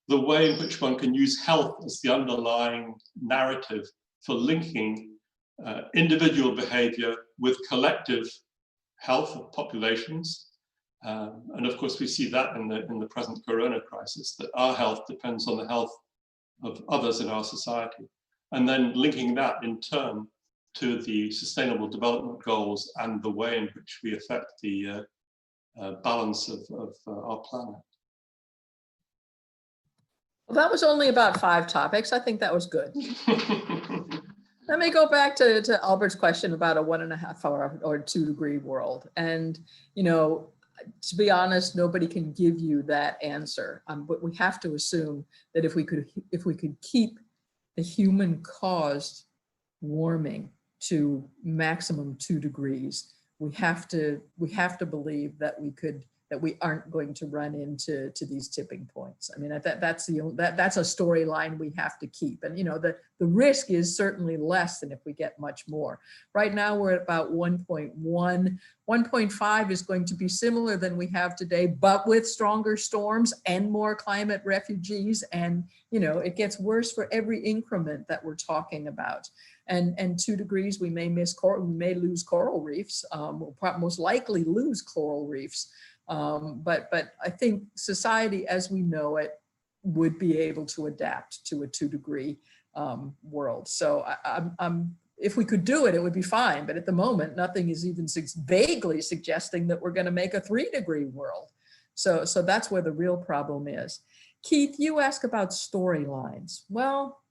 the way in which one can use health as the underlying narrative for linking individual behavior with collective health of populations. And of course, we see that in the present corona crisis, that our health depends on the health of others in our society. And then linking that in turn to the Sustainable Development Goals and the way in which we affect the balance of our planet. Well, that was only about 5 topics. I think that was good. Let me go back to Albert's question about a 1.5 hour or 2 degree world. And, you know, to be honest, nobody can give you that answer. But we have to assume that if we could keep the human caused warming to maximum 2 degrees, we have to believe that we aren't going to run into these tipping points. I mean, that's a storyline we have to keep. And, you know, the risk is certainly less than if we get much more. Right now, we're at about 1.1. 1.5 is going to be similar than we have today, but with stronger storms and more climate refugees. And, you know, it gets worse for every increment that we're talking about. And 2 degrees, we may lose coral reefs. We'll most likely lose coral reefs. But I think society as we know it would be able to adapt to a 2 degree world. So if we could do it, it would be fine. But at the moment, nothing is even vaguely suggesting that we're going to make a 3 degree world. So that's where the real problem is. Keith, you ask about storylines. Well,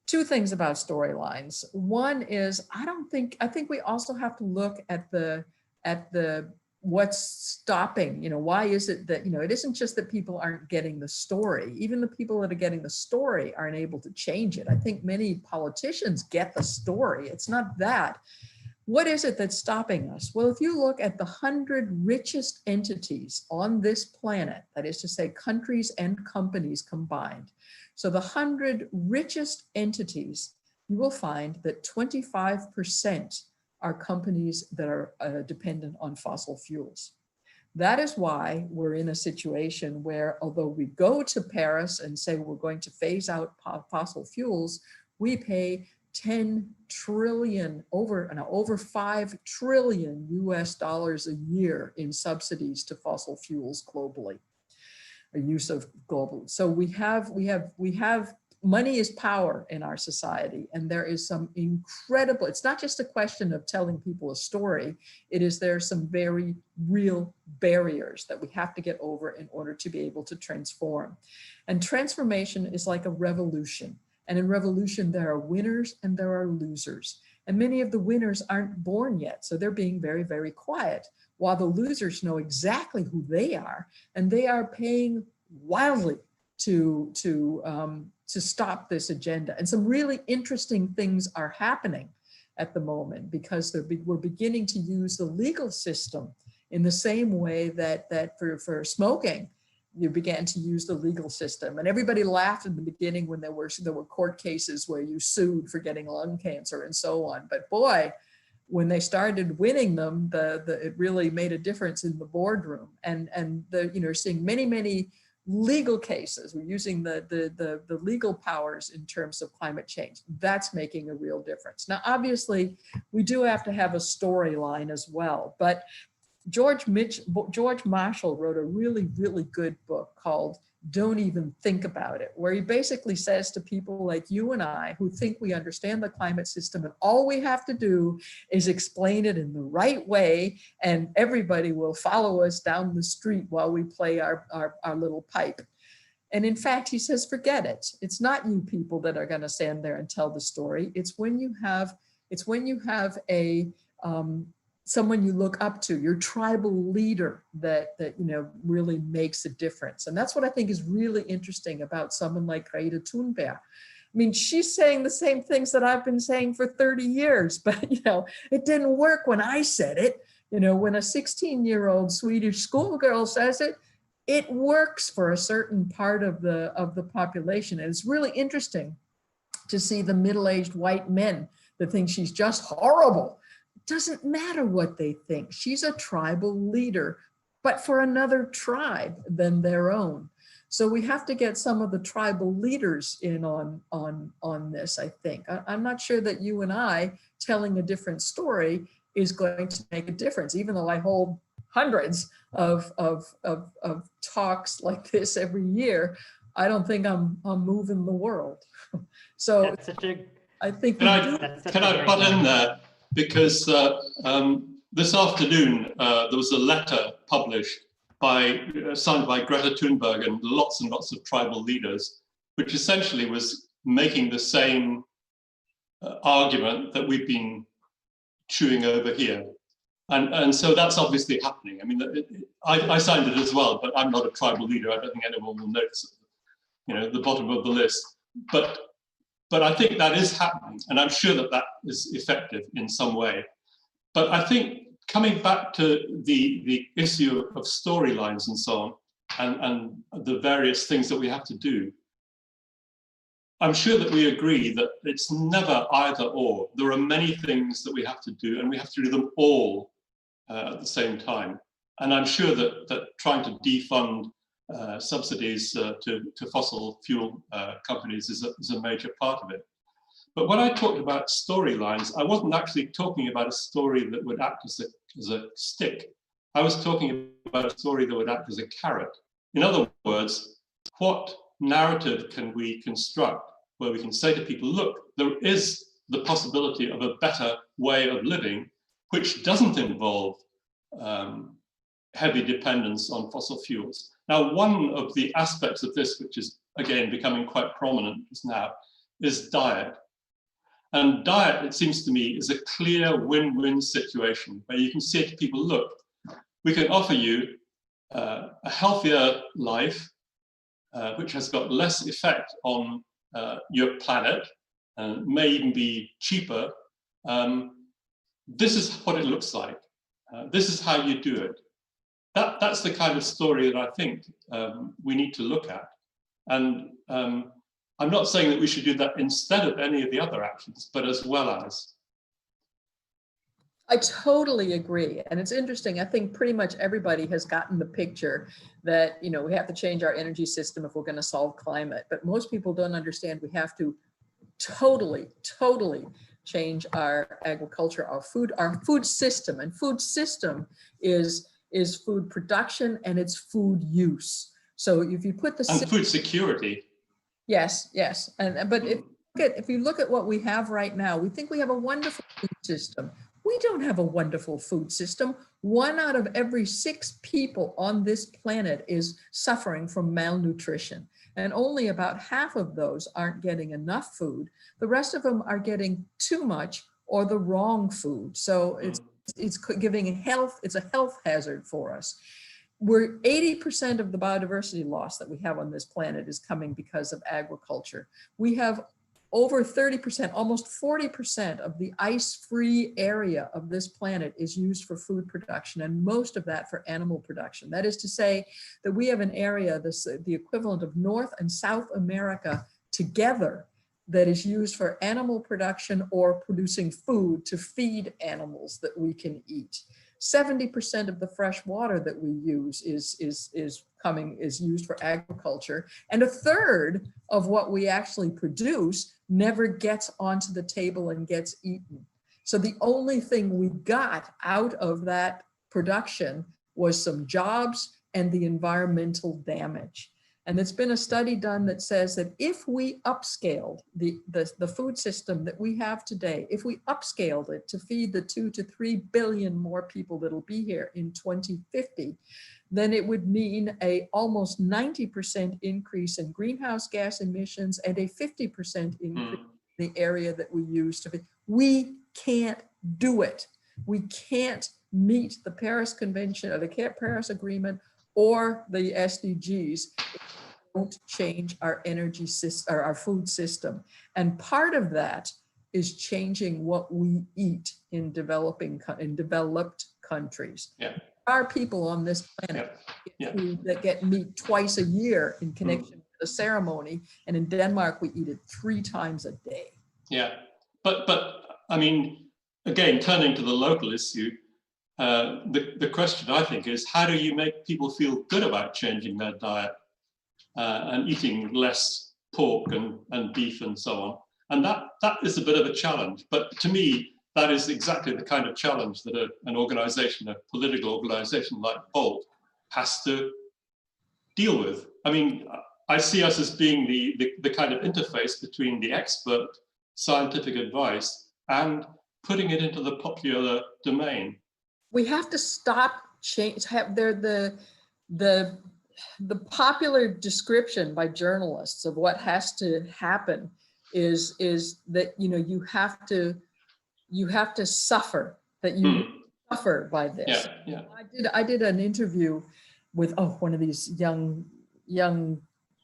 2 things about storylines. One is, I think we also have to look at the what's stopping, you know, why is it that, you know, it isn't just that people aren't getting the story. Even the people that are getting the story aren't able to change it. I think many politicians get the story. It's not that. What is it that's stopping us? Well, if you look at the 100 richest entities on this planet, that is to say countries and companies combined, so the 100 richest entities, you will find that 25% are companies that are dependent on fossil fuels. That is why we're in a situation where, although we go to Paris and say we're going to phase out fossil fuels, we pay 10 trillion, over 5 trillion US dollars a year in subsidies to fossil fuels globally, or use of global. So we have money is power in our society, and there is some incredible, it's not just a question of telling people a story, there are some very real barriers that we have to get over in order to be able to transform. And transformation is like a revolution. And in revolution, there are winners and there are losers. And many of the winners aren't born yet, so they're being very, very quiet, while the losers know exactly who they are, and they are paying wildly to stop this agenda. And some really interesting things are happening at the moment, because we're beginning to use the legal system in the same way that for smoking, you began to use the legal system. And everybody laughed in the beginning when there were court cases where you sued for getting lung cancer and so on. But boy, when they started winning them, it really made a difference in the boardroom. And you're seeing many legal cases. We're using the legal powers in terms of climate change. That's making a real difference. Now, obviously, we do have to have a storyline as well. But George Marshall wrote a really, really good book called Don't Even Think About It, where he basically says to people like you and I who think we understand the climate system, and all we have to do is explain it in the right way, and everybody will follow us down the street while we play our little pipe. And in fact, he says, forget it. It's not you people that are going to stand there and tell the story. It's when you have a someone you look up to, your tribal leader that really makes a difference. And that's what I think is really interesting about someone like Greta Thunberg. I mean, she's saying the same things that I've been saying for 30 years, but it didn't work when I said it. When a 16-year-old Swedish schoolgirl says it, it works for a certain part of the population. And it's really interesting to see the middle-aged white men that think she's just horrible. It doesn't matter what they think. She's a tribal leader, but for another tribe than their own. So we have to get some of the tribal leaders in on this, I think. I'm not sure that you and I telling a different story is going to make a difference, even though I hold hundreds of talks like this every year. I don't think I'm moving the world. So I think can I butt in there? Because this afternoon there was a letter published signed by Greta Thunberg and lots of tribal leaders, which essentially was making the same argument that we've been chewing over here. And so that's obviously happening. I mean, I signed it as well, but I'm not a tribal leader. I don't think anyone will notice it, the bottom of the list. But I think that is happening, and I'm sure that is effective in some way. But I think coming back to the issue of storylines and so on, and the various things that we have to do, I'm sure that we agree that it's never either or. There are many things that we have to do, and we have to do them all at the same time. And I'm sure that trying to defund subsidies to fossil fuel companies is a major part of it. But when I talked about storylines, I wasn't actually talking about a story that would act as a stick. I was talking about a story that would act as a carrot. In other words, what narrative can we construct where we can say to people, look, there is the possibility of a better way of living, which doesn't involve heavy dependence on fossil fuels. Now, one of the aspects of this, which is again becoming quite prominent just now, is diet. And diet, it seems to me, is a clear win-win situation where you can say to people, look, we can offer you a healthier life, which has got less effect on your planet, and may even be cheaper. This is what it looks like. This is how you do it. That's the kind of story that I think we need to look at. And I'm not saying that we should do that instead of any of the other actions, but as well as. I totally agree. And it's interesting. I think pretty much everybody has gotten the picture that, we have to change our energy system if we're going to solve climate. But most people don't understand we have to totally change our agriculture, our food system. And food system is food production and it's food use. So if you put and food security. Yes. But if you look at what we have right now, we think we have a wonderful food system. We don't have a wonderful food system. 1 out of every 6 people on this planet is suffering from malnutrition. And only about half of those aren't getting enough food. The rest of them are getting too much or the wrong food. So it's giving it's a health hazard for us. 80% of the biodiversity loss that we have on this planet is coming because of agriculture. We have over 30%, almost 40% of the ice-free area of this planet is used for food production, and most of that for animal production. That is to say that we have an area, the equivalent of North and South America together, that is used for animal production or producing food to feed animals that we can eat. 70% of the fresh water that we use is used for agriculture, and 1/3 of what we actually produce never gets onto the table and gets eaten. So the only thing we got out of that production was some jobs and the environmental damage. And there's been a study done that says that if we upscaled the food system that we have today, if we upscaled it to feed the 2 to 3 billion more people that'll be here in 2050, then it would mean a almost 90% increase in greenhouse gas emissions and a 50% increase in the area that we use to feed. We can't do it. We can't meet the Paris Convention or the Paris Agreement or the SDGs if we don't change our energy system or our food system. And part of that is changing what we eat in developed countries. Yeah. There are people on this planet that get meat twice a year in connection with a ceremony, and in Denmark we eat it 3 times a day. Yeah, but I mean, again, turning to the local issue, the question I think is, how do you make people feel good about changing their diet and eating less pork and beef and so on? And that is a bit of a challenge. But to me, that is exactly the kind of challenge that an organization, a political organization like Volt, has to deal with. I mean, I see us as being the kind of interface between the expert scientific advice and putting it into the popular domain. We have to stop change. The popular description by journalists of what has to happen is that you have to suffer, that you suffer by this. Yeah. I did an interview with one of these young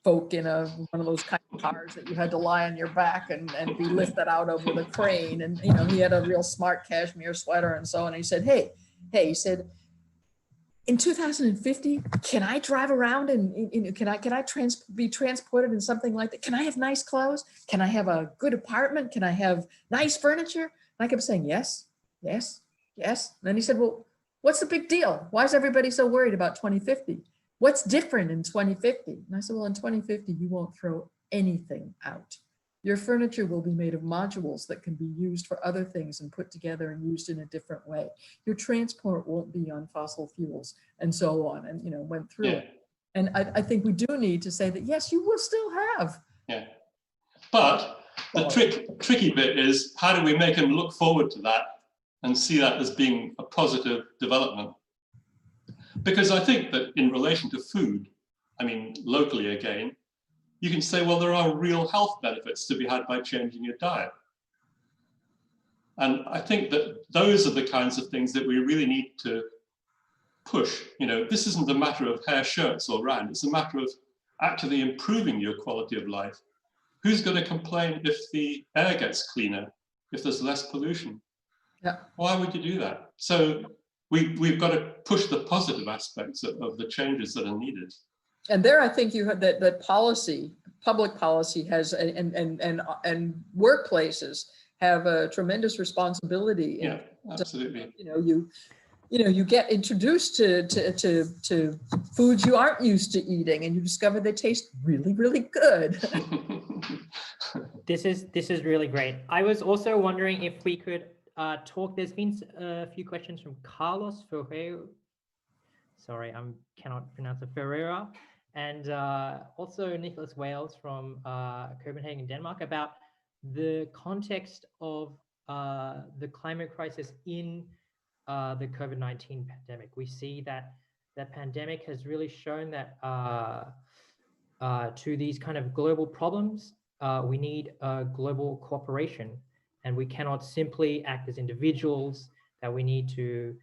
folk in one of those kind of cars that you had to lie on your back and be lifted out of with a crane, and he had a real smart cashmere sweater and so on. And he said, hey, he said, in 2050, can I drive around and can I be transported in something like that? Can I have nice clothes? Can I have a good apartment? Can I have nice furniture? And I kept saying, yes. And then he said, well, what's the big deal? Why is everybody so worried about 2050? What's different in 2050? And I said, well, in 2050, you won't throw anything out. Your furniture will be made of modules that can be used for other things and put together and used in a different way. Your transport won't be on fossil fuels and so on, and went through it. And I think we do need to say that, yes, you will still have. Yeah. But the tricky bit is, how do we make them look forward to that and see that as being a positive development? Because I think that in relation to food, I mean, locally again, you can say, well, there are real health benefits to be had by changing your diet. And I think that those are the kinds of things that we really need to push. This isn't a matter of hair, shirts or round. It's a matter of actually improving your quality of life. Who's going to complain if the air gets cleaner, if there's less pollution? Yeah. Why would you do that? So we've got to push the positive aspects of the changes that are needed. And there, I think you have that policy, public policy has, and workplaces have a tremendous responsibility. Yeah, absolutely. You get introduced to foods you aren't used to eating, and you discover they taste really, really good. This is really great. I was also wondering if we could talk. There's been a few questions from Carlos Ferreira. Sorry, I cannot pronounce it. Ferreira. And also Nicholas Wales from Copenhagen, Denmark, about the context of the climate crisis in the COVID-19 pandemic. We see that the pandemic has really shown that to these kind of global problems, we need global cooperation, and we cannot simply act as individuals, that we need to,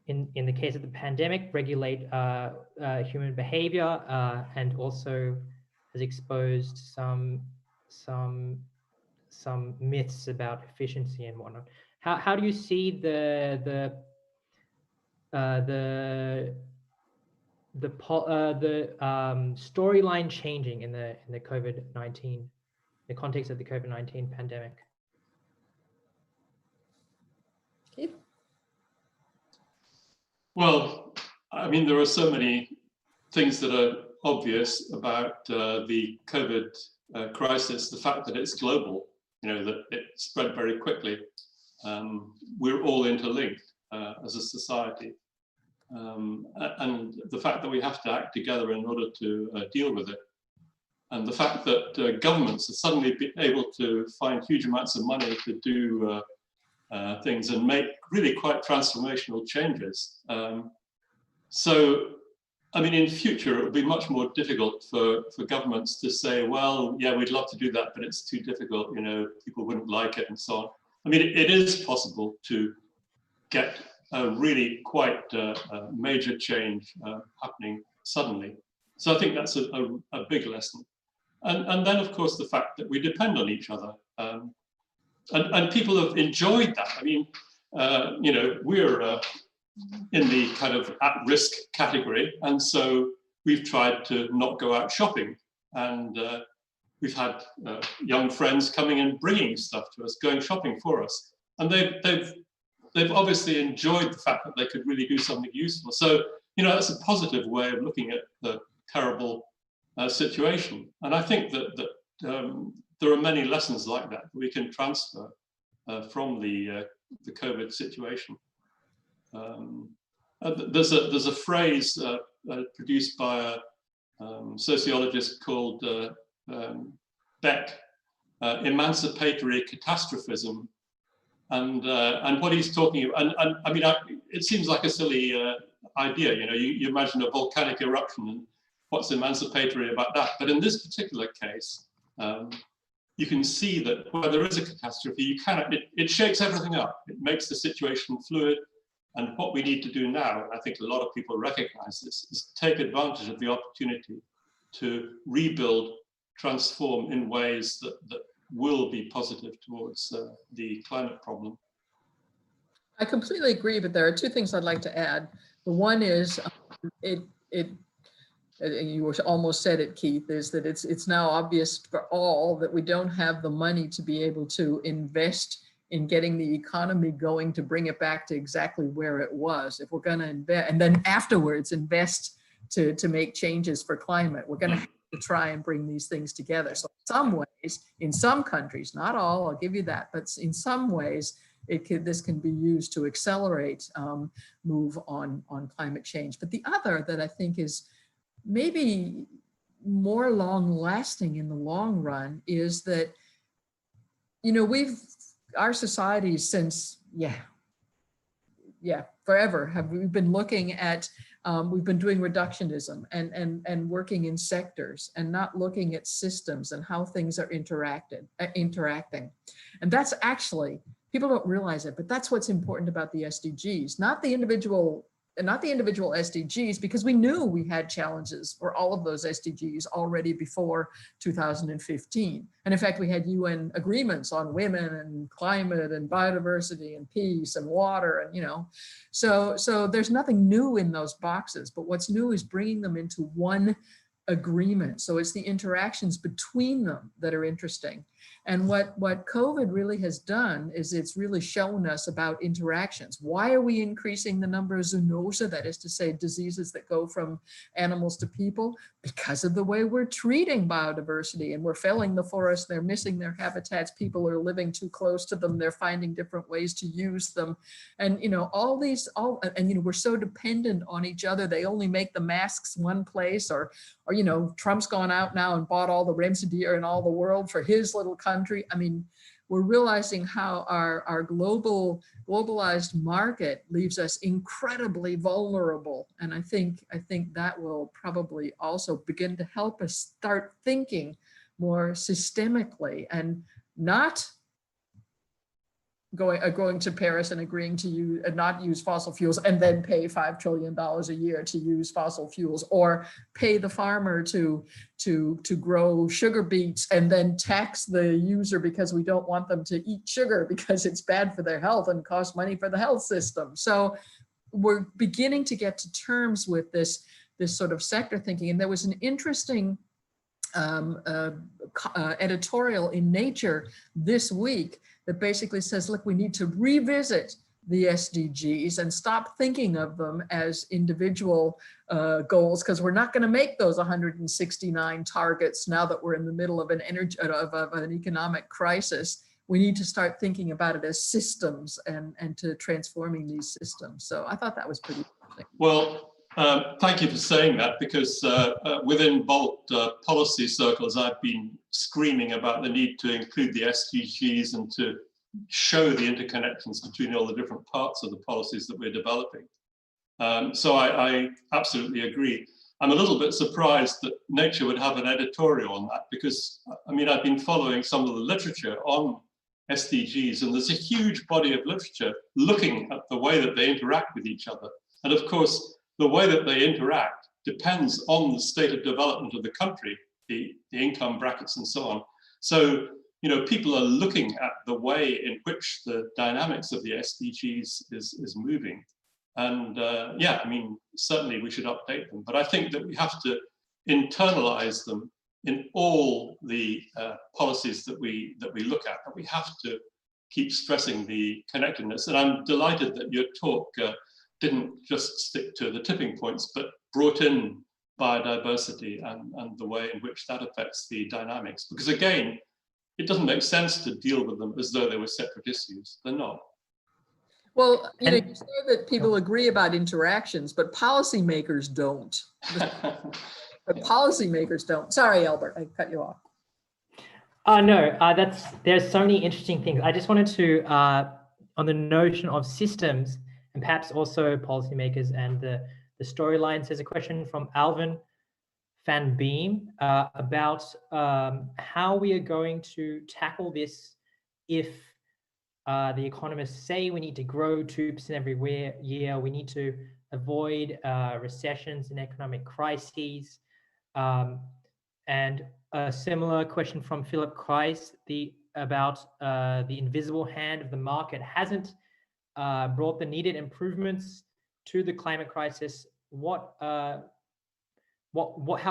in the case of the pandemic, regulate human behavior, and also has exposed some myths about efficiency and whatnot. How do you see the storyline changing in the COVID-19, the context of the COVID-19 pandemic? Well, I mean, there are so many things that are obvious about the COVID crisis. The fact that it's global, that it spread very quickly. We're all interlinked as a society. and the fact that we have to act together in order to deal with it. And the fact that governments are suddenly able to find huge amounts of money to do things and make really quite transformational changes. So, I mean, in future, it will be much more difficult for governments to say, well, yeah, we'd love to do that, but it's too difficult, you know, people wouldn't like it and so on. I mean, it is possible to get a really quite major change happening suddenly. So I think that's a big lesson. And then, of course, the fact that we depend on each other. And people have enjoyed that. I mean, you know, we're in the kind of at-risk category. And so we've tried to not go out shopping. And we've had young friends coming and bringing stuff to us, going shopping for us. And they've obviously enjoyed the fact that they could really do something useful. So, you know, that's a positive way of looking at the terrible situation. And I think that there are many lessons like that we can transfer from the COVID situation. There's a phrase produced by a sociologist called Beck, emancipatory catastrophism. And what he's talking about, and I mean, it seems like a silly idea, you know, you imagine a volcanic eruption and what's emancipatory about that. But in this particular case, you can see that where there is a catastrophe, it shakes everything up. It makes the situation fluid. And what we need to do now, and I think a lot of people recognize this, is take advantage of the opportunity to rebuild, transform in ways that will be positive towards the climate problem. I completely agree, but there are two things I'd like to add. The one is, you almost said it, Keith, is that it's now obvious for all that we don't have the money to be able to invest in getting the economy going to bring it back to exactly where it was. If we're going to invest, and then afterwards invest to make changes for climate, we're going to have to try and bring these things together. So in some ways, in some countries, not all, I'll give you that, but in some ways, this can be used to accelerate move on climate change. But the other that I think is maybe more long lasting in the long run is that, you know, our societies since, forever we've been looking at, we've been doing reductionism and working in sectors and not looking at systems and how things are interacting. And that's actually, people don't realize it, but that's what's important about the SDGs, not the individual SDGs, because we knew we had challenges for all of those SDGs already before 2015. And in fact, we had UN agreements on women and climate and biodiversity and peace and water, and, you know, so there's nothing new in those boxes, but what's new is bringing them into one agreement. So it's the interactions between them that are interesting. And what COVID really has done is it's really shown us about interactions. Why are we increasing the number of zoonosa, that is to say diseases that go from animals to people? Because of the way we're treating biodiversity, and we're felling the forest, they're missing their habitats, people are living too close to them, they're finding different ways to use them. And, you know, and, you know, we're so dependent on each other. They only make the masks one place, or, you know, Trump's gone out now and bought all the remdesivir in all the world for his little country. I mean, we're realizing how our globalized market leaves us incredibly vulnerable. And I think that will probably also begin to help us start thinking more systemically and not going to Paris and agreeing to not use fossil fuels and then pay $5 trillion a year to use fossil fuels, or pay the farmer to grow sugar beets and then tax the user because we don't want them to eat sugar because it's bad for their health and costs money for the health system. So we're beginning to get to terms with this sort of sector thinking. And there was an interesting editorial in Nature this week that basically says, look, we need to revisit the SDGs and stop thinking of them as individual goals, because we're not going to make those 169 targets now that we're in the middle of an economic crisis. we need to start thinking about it as systems and to transforming these systems. So I thought that was pretty interesting. Well, thank you for saying that, because within Volt policy circles, I've been screaming about the need to include the SDGs and to show the interconnections between all the different parts of the policies that we're developing. So I absolutely agree. I'm a little bit surprised that Nature would have an editorial on that, because I mean, I've been following some of the literature on SDGs, and there's a huge body of literature looking at the way that they interact with each other. And of course, the way that they interact depends on the state of development of the country, the income brackets and so on. So, you know, people are looking at the way in which the dynamics of the SDGs is moving. And yeah, I mean, certainly we should update them, but I think that we have to internalize them in all the policies that we look at, that we have to keep stressing the connectedness. And I'm delighted that your talk didn't just stick to the tipping points, but brought in biodiversity and the way in which that affects the dynamics. Because again, it doesn't make sense to deal with them as though they were separate issues. They're not. Well, you know, you say that people agree about interactions, but policymakers don't. But policymakers don't. Sorry, Albert, I cut you off. No, there's so many interesting things. I just wanted to, on the notion of systems and perhaps also policymakers and the storylines, there's a question from Alvin Van Beem about how we are going to tackle this if the economists say we need to grow 2% every year, we need to avoid recessions and economic crises. And a similar question from Philip Kreis about the invisible hand of the market hasn't brought the needed improvements to the climate crisis. How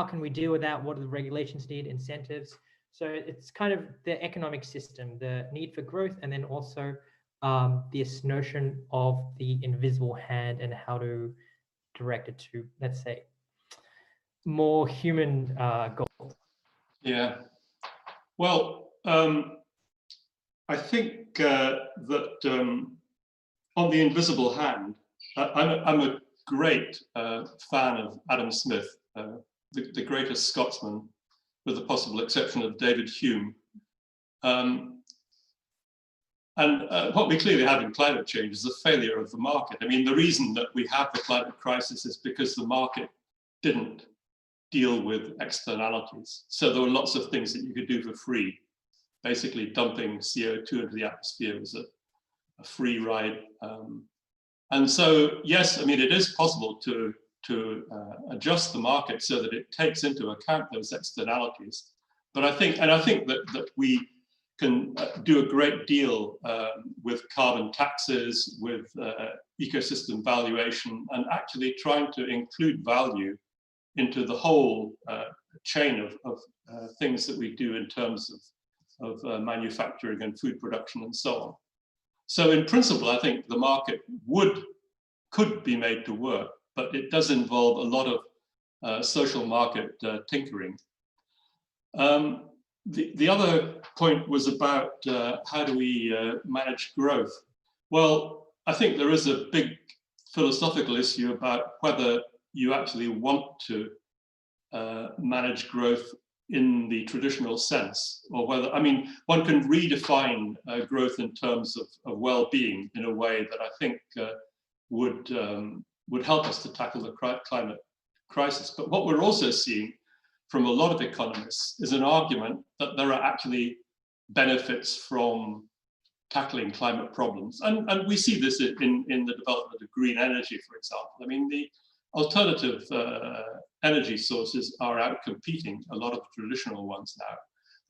can we deal with that? What do the regulations need, incentives? So it's kind of the economic system, the need for growth, and then also this notion of the invisible hand and how to direct it to, let's say, more human goals. Yeah. Well, I think that on the invisible hand, I'm a great fan of Adam Smith, the greatest Scotsman, with the possible exception of David Hume. And what we clearly have in climate change is a failure of the market. I mean, the reason that we have the climate crisis is because the market didn't deal with externalities. So there were lots of things that you could do for free. Basically, dumping CO2 into the atmosphere was a free ride. And so, yes, I mean, it is possible to adjust the market so that it takes into account those externalities. But I think that we can do a great deal with carbon taxes, with ecosystem valuation, and actually trying to include value into the whole chain of things that we do in terms of manufacturing and food production and so on. So in principle, I think the market could be made to work, but it does involve a lot of social market tinkering. The other point was about how do we manage growth? Well, I think there is a big philosophical issue about whether you actually want to manage growth in the traditional sense, or whether, I mean, one can redefine growth in terms of well-being in a way that I think would help us to tackle the climate crisis. But what we're also seeing from a lot of economists is an argument that there are actually benefits from tackling climate problems. And we see this in the development of green energy, for example. I mean, the alternative energy sources are out competing a lot of traditional ones now.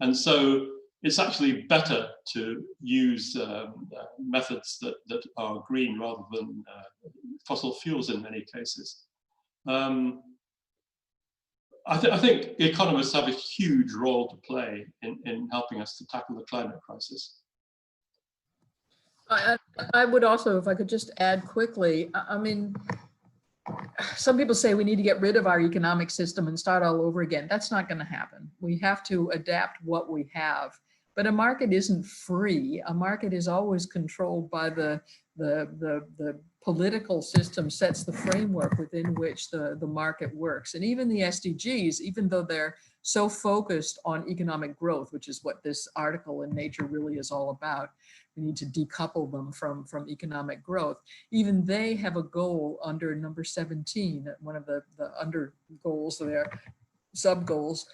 And so it's actually better to use methods that are green rather than fossil fuels in many cases. I think economists have a huge role to play in helping us to tackle the climate crisis. I would also, if I could just add quickly, I mean, some people say we need to get rid of our economic system and start all over again. That's not going to happen. We have to adapt what we have. But a market isn't free. A market is always controlled by the political system sets the framework within which the market works. And even the SDGs, even though they're so focused on economic growth, which is what this article in Nature really is all about, we need to decouple them from economic growth. Even they have a goal under number 17, one of the under goals there, sub goals,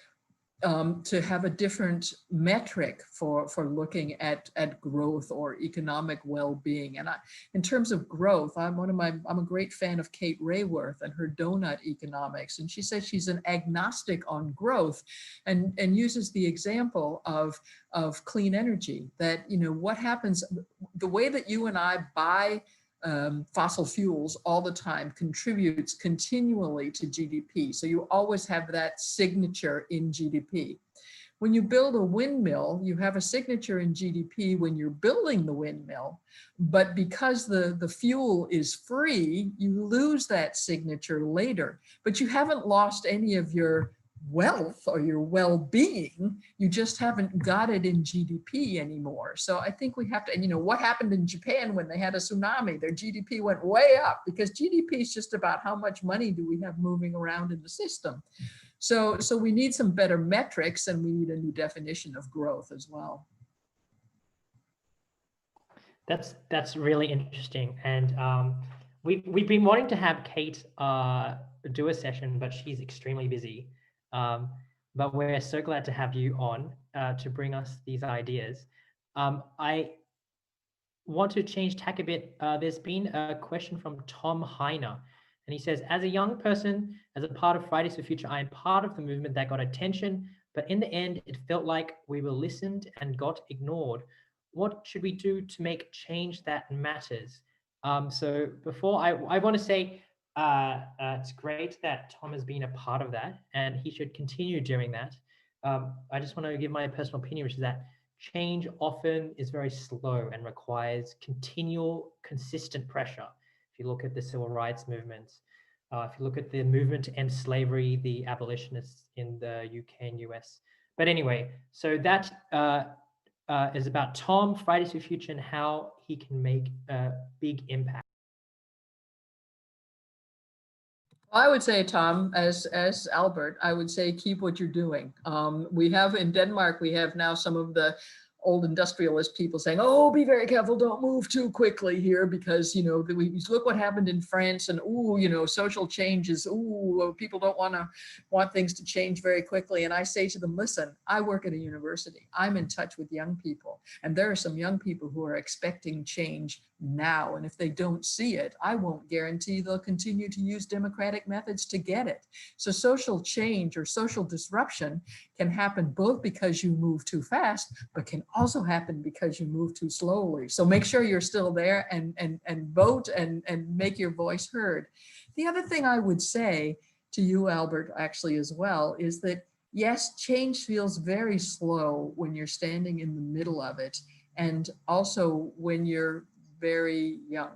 to have a different metric for looking at growth or economic well-being. And in terms of growth, I'm a great fan of Kate Raworth and her donut economics. And she says she's an agnostic on growth, and uses the example of clean energy, that, you know, what happens, the way that you and I buy fossil fuels all the time contributes continually to GDP. So you always have that signature in GDP. When you build a windmill, you have a signature in GDP when you're building the windmill, but because the fuel is free, you lose that signature later, but you haven't lost any of your wealth or your well-being, you just haven't got it in GDP anymore. So I think we have to, and you know, what happened in Japan when they had a tsunami? Their GDP went way up, because GDP is just about how much money do we have moving around in the system. So we need some better metrics, and we need a new definition of growth as well. That's really interesting. And we've been wanting to have Kate do a session, but she's extremely busy. But we're so glad to have you on to bring us these ideas. I want to change tack a bit. There's been a question from Tom Heiner, and he says, as a young person, as a part of Fridays for Future, I am part of the movement that got attention, but in the end, it felt like we were listened and got ignored. What should we do to make change that matters? So before I want to say, it's great that Tom has been a part of that, and he should continue doing that. I just want to give my personal opinion, which is that change often is very slow and requires continual, consistent pressure. If you look at the civil rights movements, if you look at the movement to end slavery, the abolitionists in the UK and US. But anyway, so that is about Tom, Fridays for Future, and how he can make a big impact. I would say, Tom, as Albert, I would say keep what you're doing. We have in Denmark, we have now some of the old industrialist people saying, oh, be very careful, don't move too quickly here, because, you know, we look what happened in France, and ooh, you know, social changes, ooh, people don't want things to change very quickly. And I say to them, listen, I work at a university, I'm in touch with young people, and there are some young people who are expecting change now, and if they don't see it, I won't guarantee they'll continue to use democratic methods to get it. So social change or social disruption can happen both because you move too fast, but can also happen because you move too slowly. So make sure you're still there and vote and make your voice heard. The other thing I would say to you, Albert, actually as well, is that yes, change feels very slow when you're standing in the middle of it, and also when you're very young.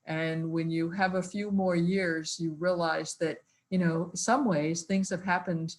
And when you have a few more years, you realize that, you know, in some ways things have happened.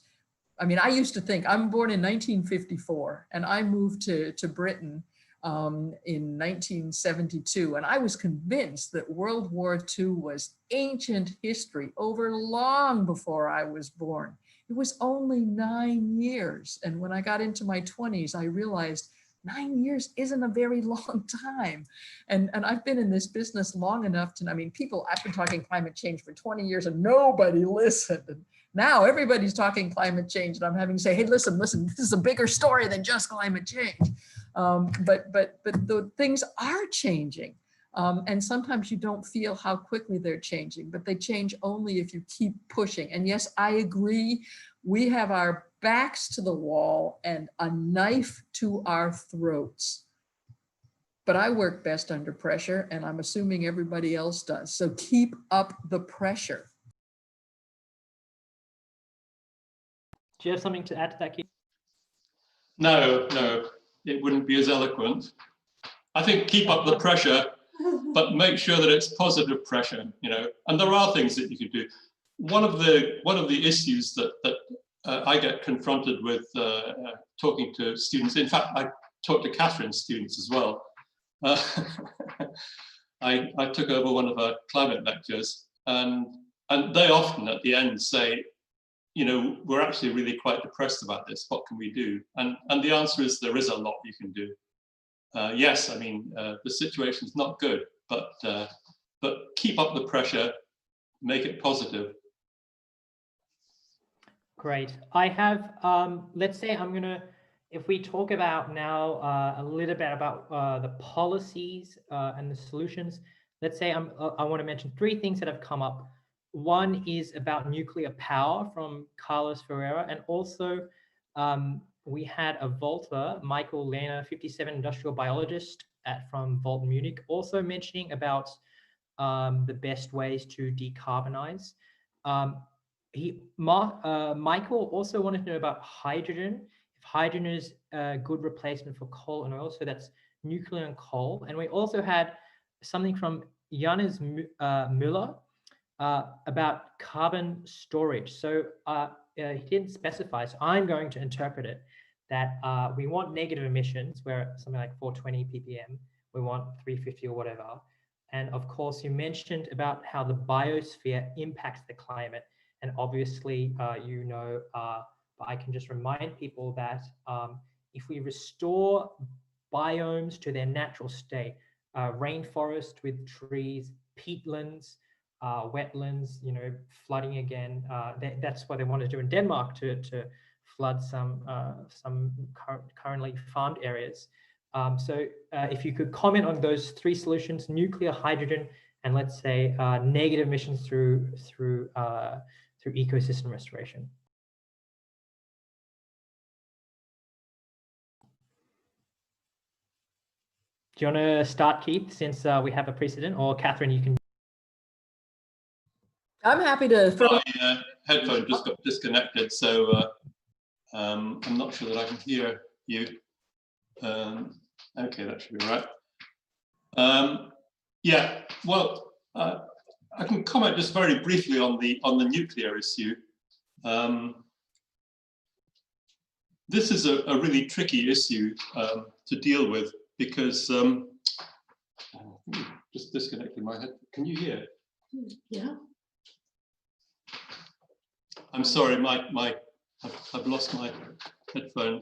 I mean, I used to think, I'm born in 1954, and I moved to Britain in 1972. And I was convinced that World War II was ancient history over long before I was born. It was only 9 years. And when I got into my 20s, I realized 9 years isn't a very long time. And I've been in this business long enough to, I mean, I've been talking climate change for 20 years and nobody listened. And now everybody's talking climate change, and I'm having to say, hey, listen, this is a bigger story than just climate change. But the things are changing. And sometimes you don't feel how quickly they're changing, but they change only if you keep pushing. And yes, I agree. We have our backs to the wall and a knife to our throats. But I work best under pressure, and I'm assuming everybody else does. So keep up the pressure. Do you have something to add to that, Keith? No, it wouldn't be as eloquent. I think keep up the pressure, but make sure that it's positive pressure, you know, and there are things that you can do. One of the issues that I get confronted with talking to students, in fact, I talked to Catherine's students as well. I took over one of her climate lectures, and they often at the end say, you know, we're actually really quite depressed about this. What can we do? And the answer is there is a lot you can do. Yes, I mean, the situation's not good, but keep up the pressure, make it positive. Great. I have, let's say I'm gonna, if we talk about now a little bit about the policies and the solutions, let's say I want to mention 3 things that have come up. One is about nuclear power from Carlos Ferreira, and also we had a Volta, Michael Lehner, 57 industrial biologist from Volt Munich, also mentioning about the best ways to decarbonize. Michael also wanted to know about hydrogen. If hydrogen is a good replacement for coal and oil, so that's nuclear and coal. And we also had something from Janis Müller about carbon storage. So he didn't specify, so I'm going to interpret it that we want negative emissions, where something like 420 ppm, we want 350 or whatever. And of course, you mentioned about how the biosphere impacts the climate. And obviously, you know, but I can just remind people that if we restore biomes to their natural state, rainforest with trees, peatlands, wetlands, you know, flooding again, that's what they want to do in Denmark to flood some currently farmed areas. So if you could comment on those 3 solutions: nuclear, hydrogen, and let's say negative emissions through ecosystem restoration. Do you want to start, Keith, since we have a precedent, or Kathrine, you can? I'm happy to throw. My headphone just got disconnected, so I'm not sure that I can hear you. Okay, that should be all right. Yeah, well, I can comment just very briefly on the nuclear issue. This is a really tricky issue to deal with, because just disconnected my head. Can you hear? Yeah. I'm sorry, I've lost my headphone.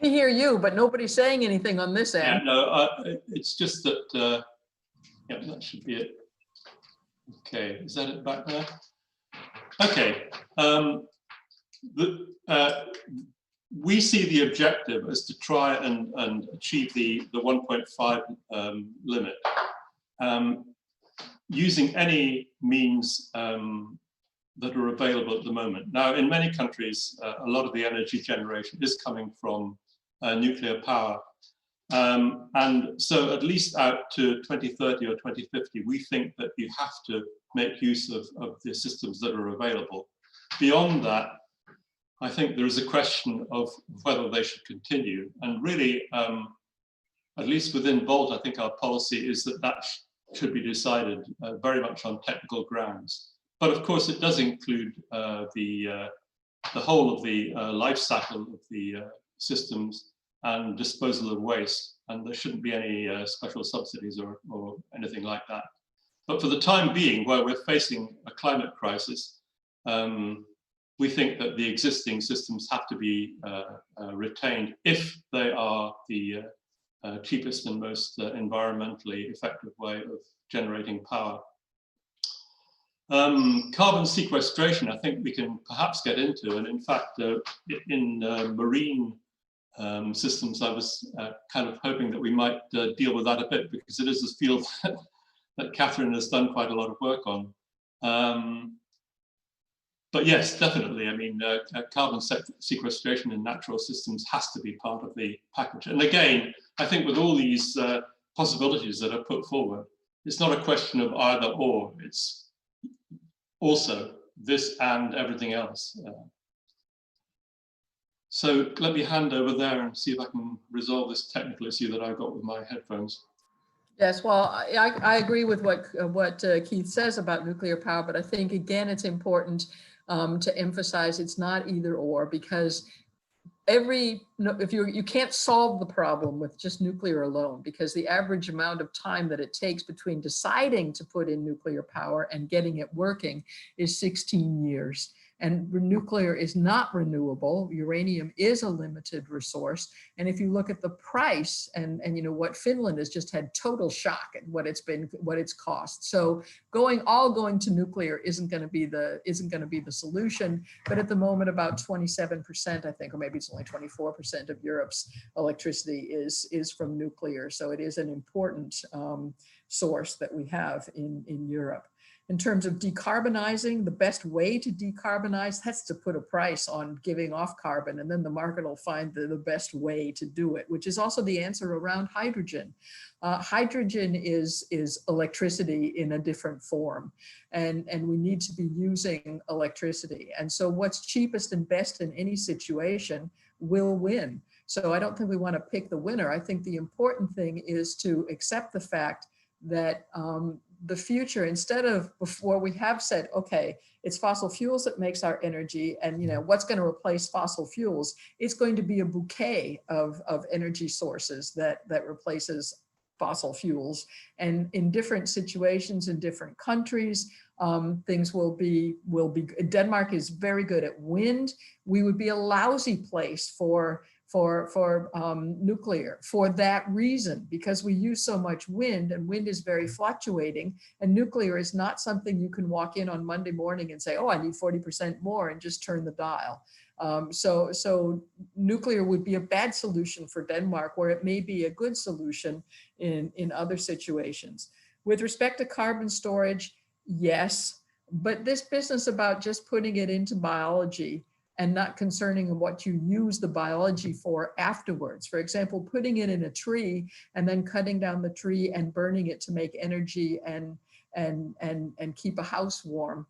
We hear you, but nobody's saying anything on this end. Yeah, no, it's just that, yeah, that should be it. Okay, is that it back there? Okay, we see the objective as to try and achieve the 1.5 limit using any means that are available at the moment. Now, in many countries, a lot of the energy generation is coming from nuclear power. And so at least out to 2030 or 2050, we think that you have to make use of the systems that are available. Beyond that, I think there is a question of whether they should continue. And really, at least within Volt, I think our policy is that that should be decided very much on technical grounds. But of course, it does include the whole of the life cycle of the systems and disposal of waste. And there shouldn't be any special subsidies or anything like that. But for the time being, where we're facing a climate crisis, we think that the existing systems have to be retained if they are the cheapest and most environmentally effective way of generating power. Carbon sequestration, I think we can perhaps get into, and in fact, in marine systems, I was kind of hoping that we might deal with that a bit, because it is a field that Kathrine has done quite a lot of work on. But yes, definitely. I mean, carbon sequestration in natural systems has to be part of the package. And again, I think with all these possibilities that are put forward, it's not a question of either or. It's also this and everything else. So let me hand over there and see if I can resolve this technical issue that I've got with my headphones. Yes, well, I agree with what Keith says about nuclear power, but I think, again, it's important to emphasize it's not either or, because if you can't solve the problem with just nuclear alone, because the average amount of time that it takes between deciding to put in nuclear power and getting it working is 16 years. And nuclear is not renewable. Uranium is a limited resource. And if you look at the price and you know what Finland has just had total shock at what it's cost. So all going to nuclear isn't going to be the solution. But at the moment, about 27%, I think, or maybe it's only 24% of Europe's electricity is from nuclear. So it is an important source that we have in Europe. In terms of decarbonizing, the best way to decarbonize, that's to put a price on giving off carbon, and then the market will find the best way to do it, which is also the answer around hydrogen. Hydrogen is electricity in a different form, and we need to be using electricity. And so what's cheapest and best in any situation will win. So I don't think we want to pick the winner. I think the important thing is to accept the fact that the future, instead of before we have said, okay, it's fossil fuels that makes our energy, and you know what's going to replace fossil fuels, it's going to be a bouquet of energy sources that replaces fossil fuels. And in different situations in different countries, things will be, Denmark is very good at wind. We would be a lousy place for nuclear for that reason, because we use so much wind, and wind is very fluctuating, and nuclear is not something you can walk in on Monday morning and say, oh, I need 40% more and just turn the dial. So nuclear would be a bad solution for Denmark, where it may be a good solution in other situations. With respect to carbon storage, yes, but this business about just putting it into biology and not concerning what you use the biology for afterwards. For example, putting it in a tree and then cutting down the tree and burning it to make energy and keep a house warm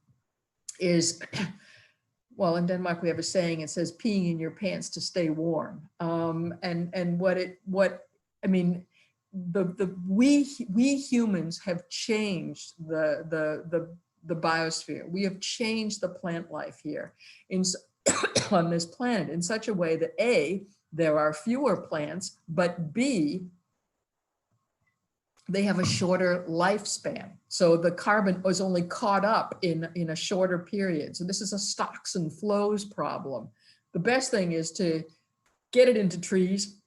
is, well, in Denmark we have a saying, it says peeing in your pants to stay warm. We humans have changed the biosphere. We have changed the plant life here on this planet in such a way that A, there are fewer plants, but B, they have a shorter lifespan. So the carbon was only caught up in a shorter period. So this is a stocks and flows problem. The best thing is to get it into trees,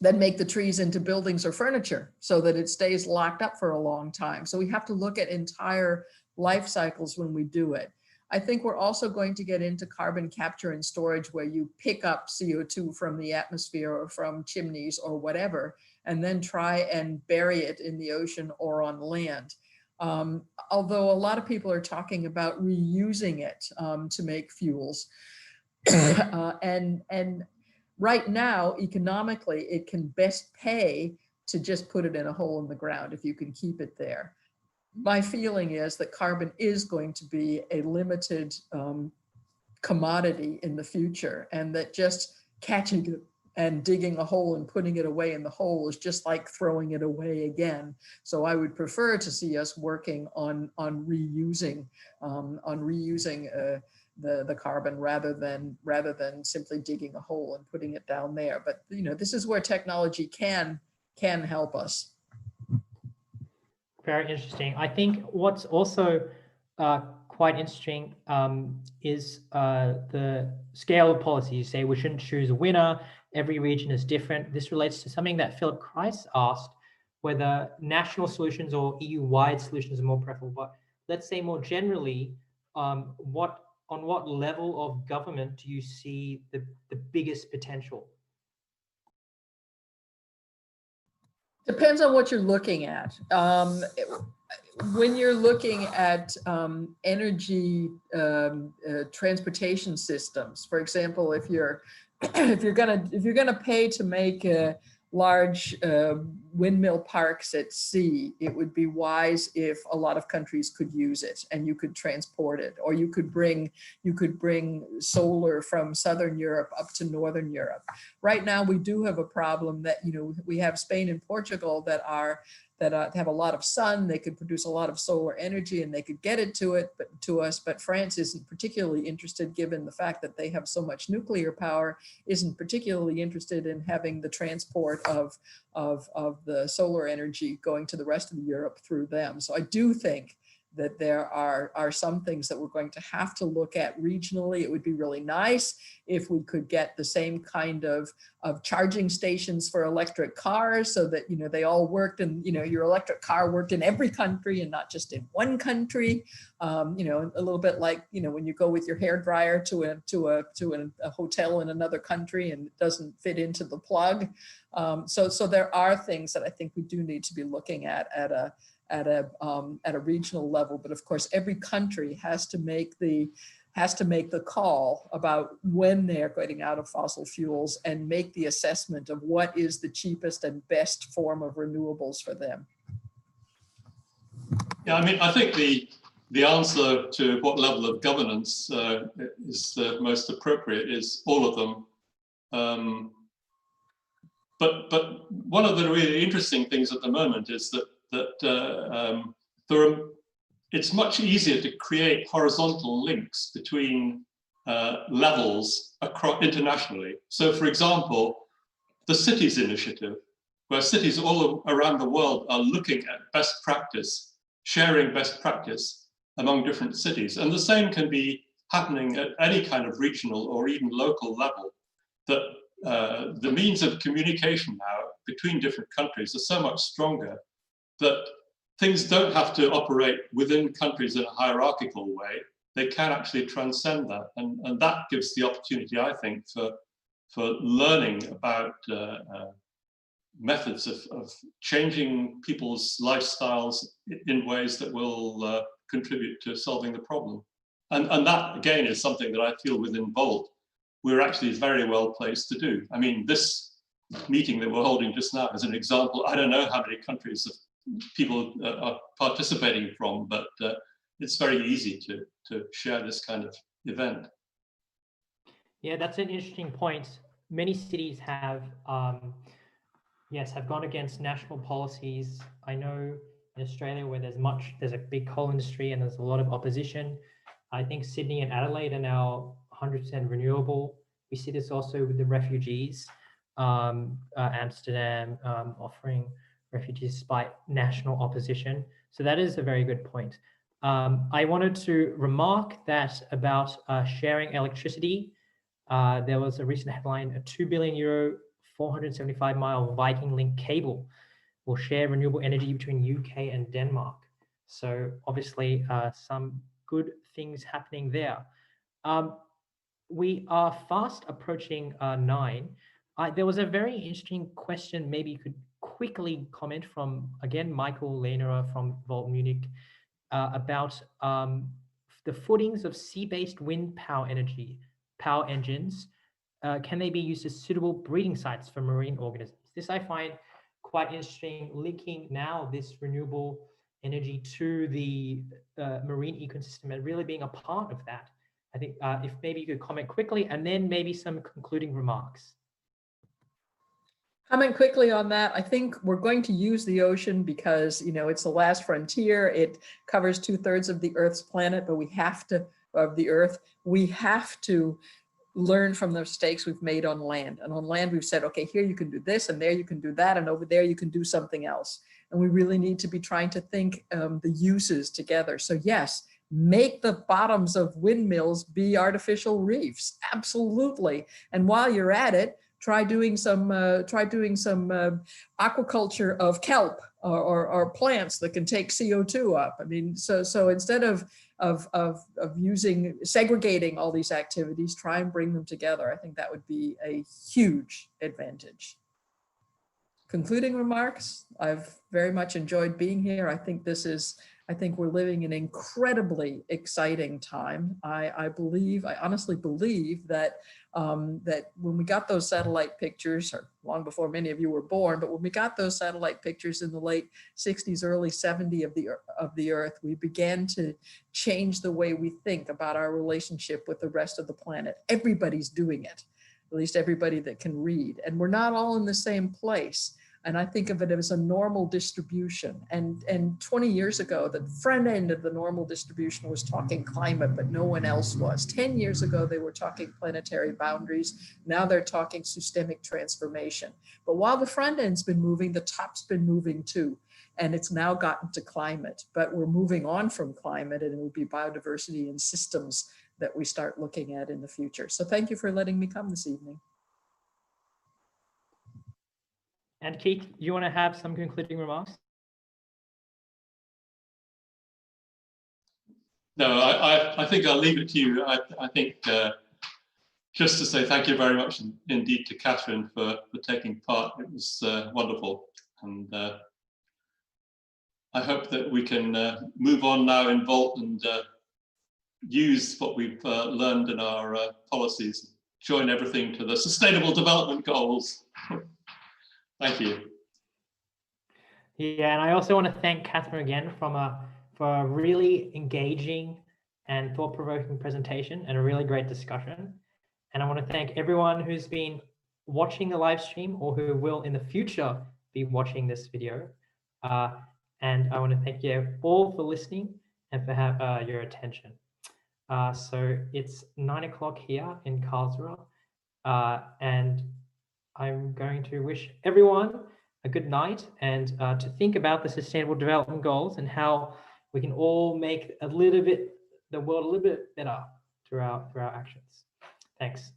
then make the trees into buildings or furniture so that it stays locked up for a long time. So we have to look at entire life cycles when we do it. I think we're also going to get into carbon capture and storage, where you pick up CO2 from the atmosphere or from chimneys or whatever, and then try and bury it in the ocean or on land. Although a lot of people are talking about reusing it to make fuels. And right now, economically, it can best pay to just put it in a hole in the ground if you can keep it there. My feeling is that carbon is going to be a limited commodity in the future, and that just catching it and digging a hole and putting it away in the hole is just like throwing it away again. So I would prefer to see us working on reusing the carbon rather than simply digging a hole and putting it down there. But you know, this is where technology can help us. Very interesting. I think what's also quite interesting is the scale of policy. You say we shouldn't choose a winner. Every region is different. This relates to something that Philip Kreis asked, whether national solutions or EU-wide solutions are more preferable. But let's say more generally, on what level of government do you see the biggest potential? Depends on what you're looking at. When you're looking at energy transportation systems, for example, if you're gonna pay to make large windmill parks at sea, it would be wise if a lot of countries could use it and you could transport it, or you could bring solar from Southern Europe up to Northern Europe. Right now, we do have a problem that, you know, we have Spain and Portugal that have a lot of sun. They could produce a lot of solar energy and they could get it to us, but France isn't particularly interested, given the fact that they have so much nuclear power, isn't particularly interested in having the transport of the solar energy going to the rest of Europe through them. So I do think that there are some things that we're going to have to look at regionally. It would be really nice if we could get the same kind of charging stations for electric cars, so that, you know, they all worked, and, you know, your electric car worked in every country and not just in one country. You know, a little bit like, you know, when you go with your hairdryer to a hotel in another country and it doesn't fit into the plug. So there are things that I think we do need to be looking at a regional level, but of course every country has to make the call about when they're getting out of fossil fuels and make the assessment of what is the cheapest and best form of renewables for them. Yeah, I mean, I think the answer to what level of governance is the most appropriate is all of them. But one of the really interesting things at the moment is that it's much easier to create horizontal links between levels across internationally. So, for example, the cities initiative, where cities all around the world are looking at best practice, sharing best practice among different cities. And the same can be happening at any kind of regional or even local level, that the means of communication now between different countries are so much stronger that things don't have to operate within countries in a hierarchical way. They can actually transcend that. And that gives the opportunity, I think, for learning about methods of changing people's lifestyles in ways that will contribute to solving the problem. And that, again, is something that I feel within Volt, we're actually very well placed to do. I mean, this meeting that we're holding just now is an example. I don't know how many countries people are participating from, but it's very easy to share this kind of event. Yeah, that's an interesting point. Many cities have, have gone against national policies. I know in Australia, where there's a big coal industry and there's a lot of opposition. I think Sydney and Adelaide are now 100% renewable. We see this also with the refugees. Amsterdam offering refugees despite national opposition. So that is a very good point. I wanted to remark that about sharing electricity. There was a recent headline, a €2 billion, 475-mile Viking Link cable will share renewable energy between UK and Denmark. So obviously some good things happening there. We are fast approaching 9. There was a very interesting question, maybe you could quickly comment from, again, Michael Lehnerer from Volt Munich, about the footings of sea-based wind power engines. Can they be used as suitable breeding sites for marine organisms? This I find quite interesting, linking now this renewable energy to the marine ecosystem and really being a part of that. I think if maybe you could comment quickly and then maybe some concluding remarks. Comment quickly on that. I think we're going to use the ocean because, you know, it's the last frontier. It covers 2/3 of the Earth's planet, but we have to learn from the mistakes we've made on land. And on land, we've said, okay, here you can do this, and there you can do that, and over there you can do something else. And we really need to be trying to think the uses together. So yes, make the bottoms of windmills be artificial reefs, absolutely. And while you're at it, try doing some aquaculture of kelp or plants that can take CO2 up. I mean, so instead of segregating all these activities, try and bring them together. I think that would be a huge advantage. Concluding remarks, I've very much enjoyed being here. I think this is I think we're living in an incredibly exciting time. I honestly believe that that when we got those satellite pictures, or long before many of you were born, but when we got those satellite pictures in the late 60s, early 70s of the Earth, we began to change the way we think about our relationship with the rest of the planet. Everybody's doing it, at least everybody that can read, and we're not all in the same place. And I think of it as a normal distribution. And 20 years ago, the front end of the normal distribution was talking climate, but no one else was. 10 years ago, they were talking planetary boundaries. Now they're talking systemic transformation. But while the front end's been moving, the top's been moving too. And it's now gotten to climate, but we're moving on from climate, and it will be biodiversity and systems that we start looking at in the future. So thank you for letting me come this evening. And Keith, you want to have some concluding remarks? No, I think I'll leave it to you. I think just to say thank you very much indeed to Kathrine for taking part. It was wonderful. And I hope that we can move on now in Volt and use what we've learned in our policies, join everything to the Sustainable Development Goals. Thank you. Yeah, and I also want to thank Kathrine again for a really engaging and thought-provoking presentation and a really great discussion. And I want to thank everyone who's been watching the live stream or who will in the future be watching this video. And I want to thank you all for listening and for your attention. So it's 9 o'clock here in Karlsruhe, and I'm going to wish everyone a good night and to think about the Sustainable Development Goals and how we can all make the world a little bit better through our actions. Thanks.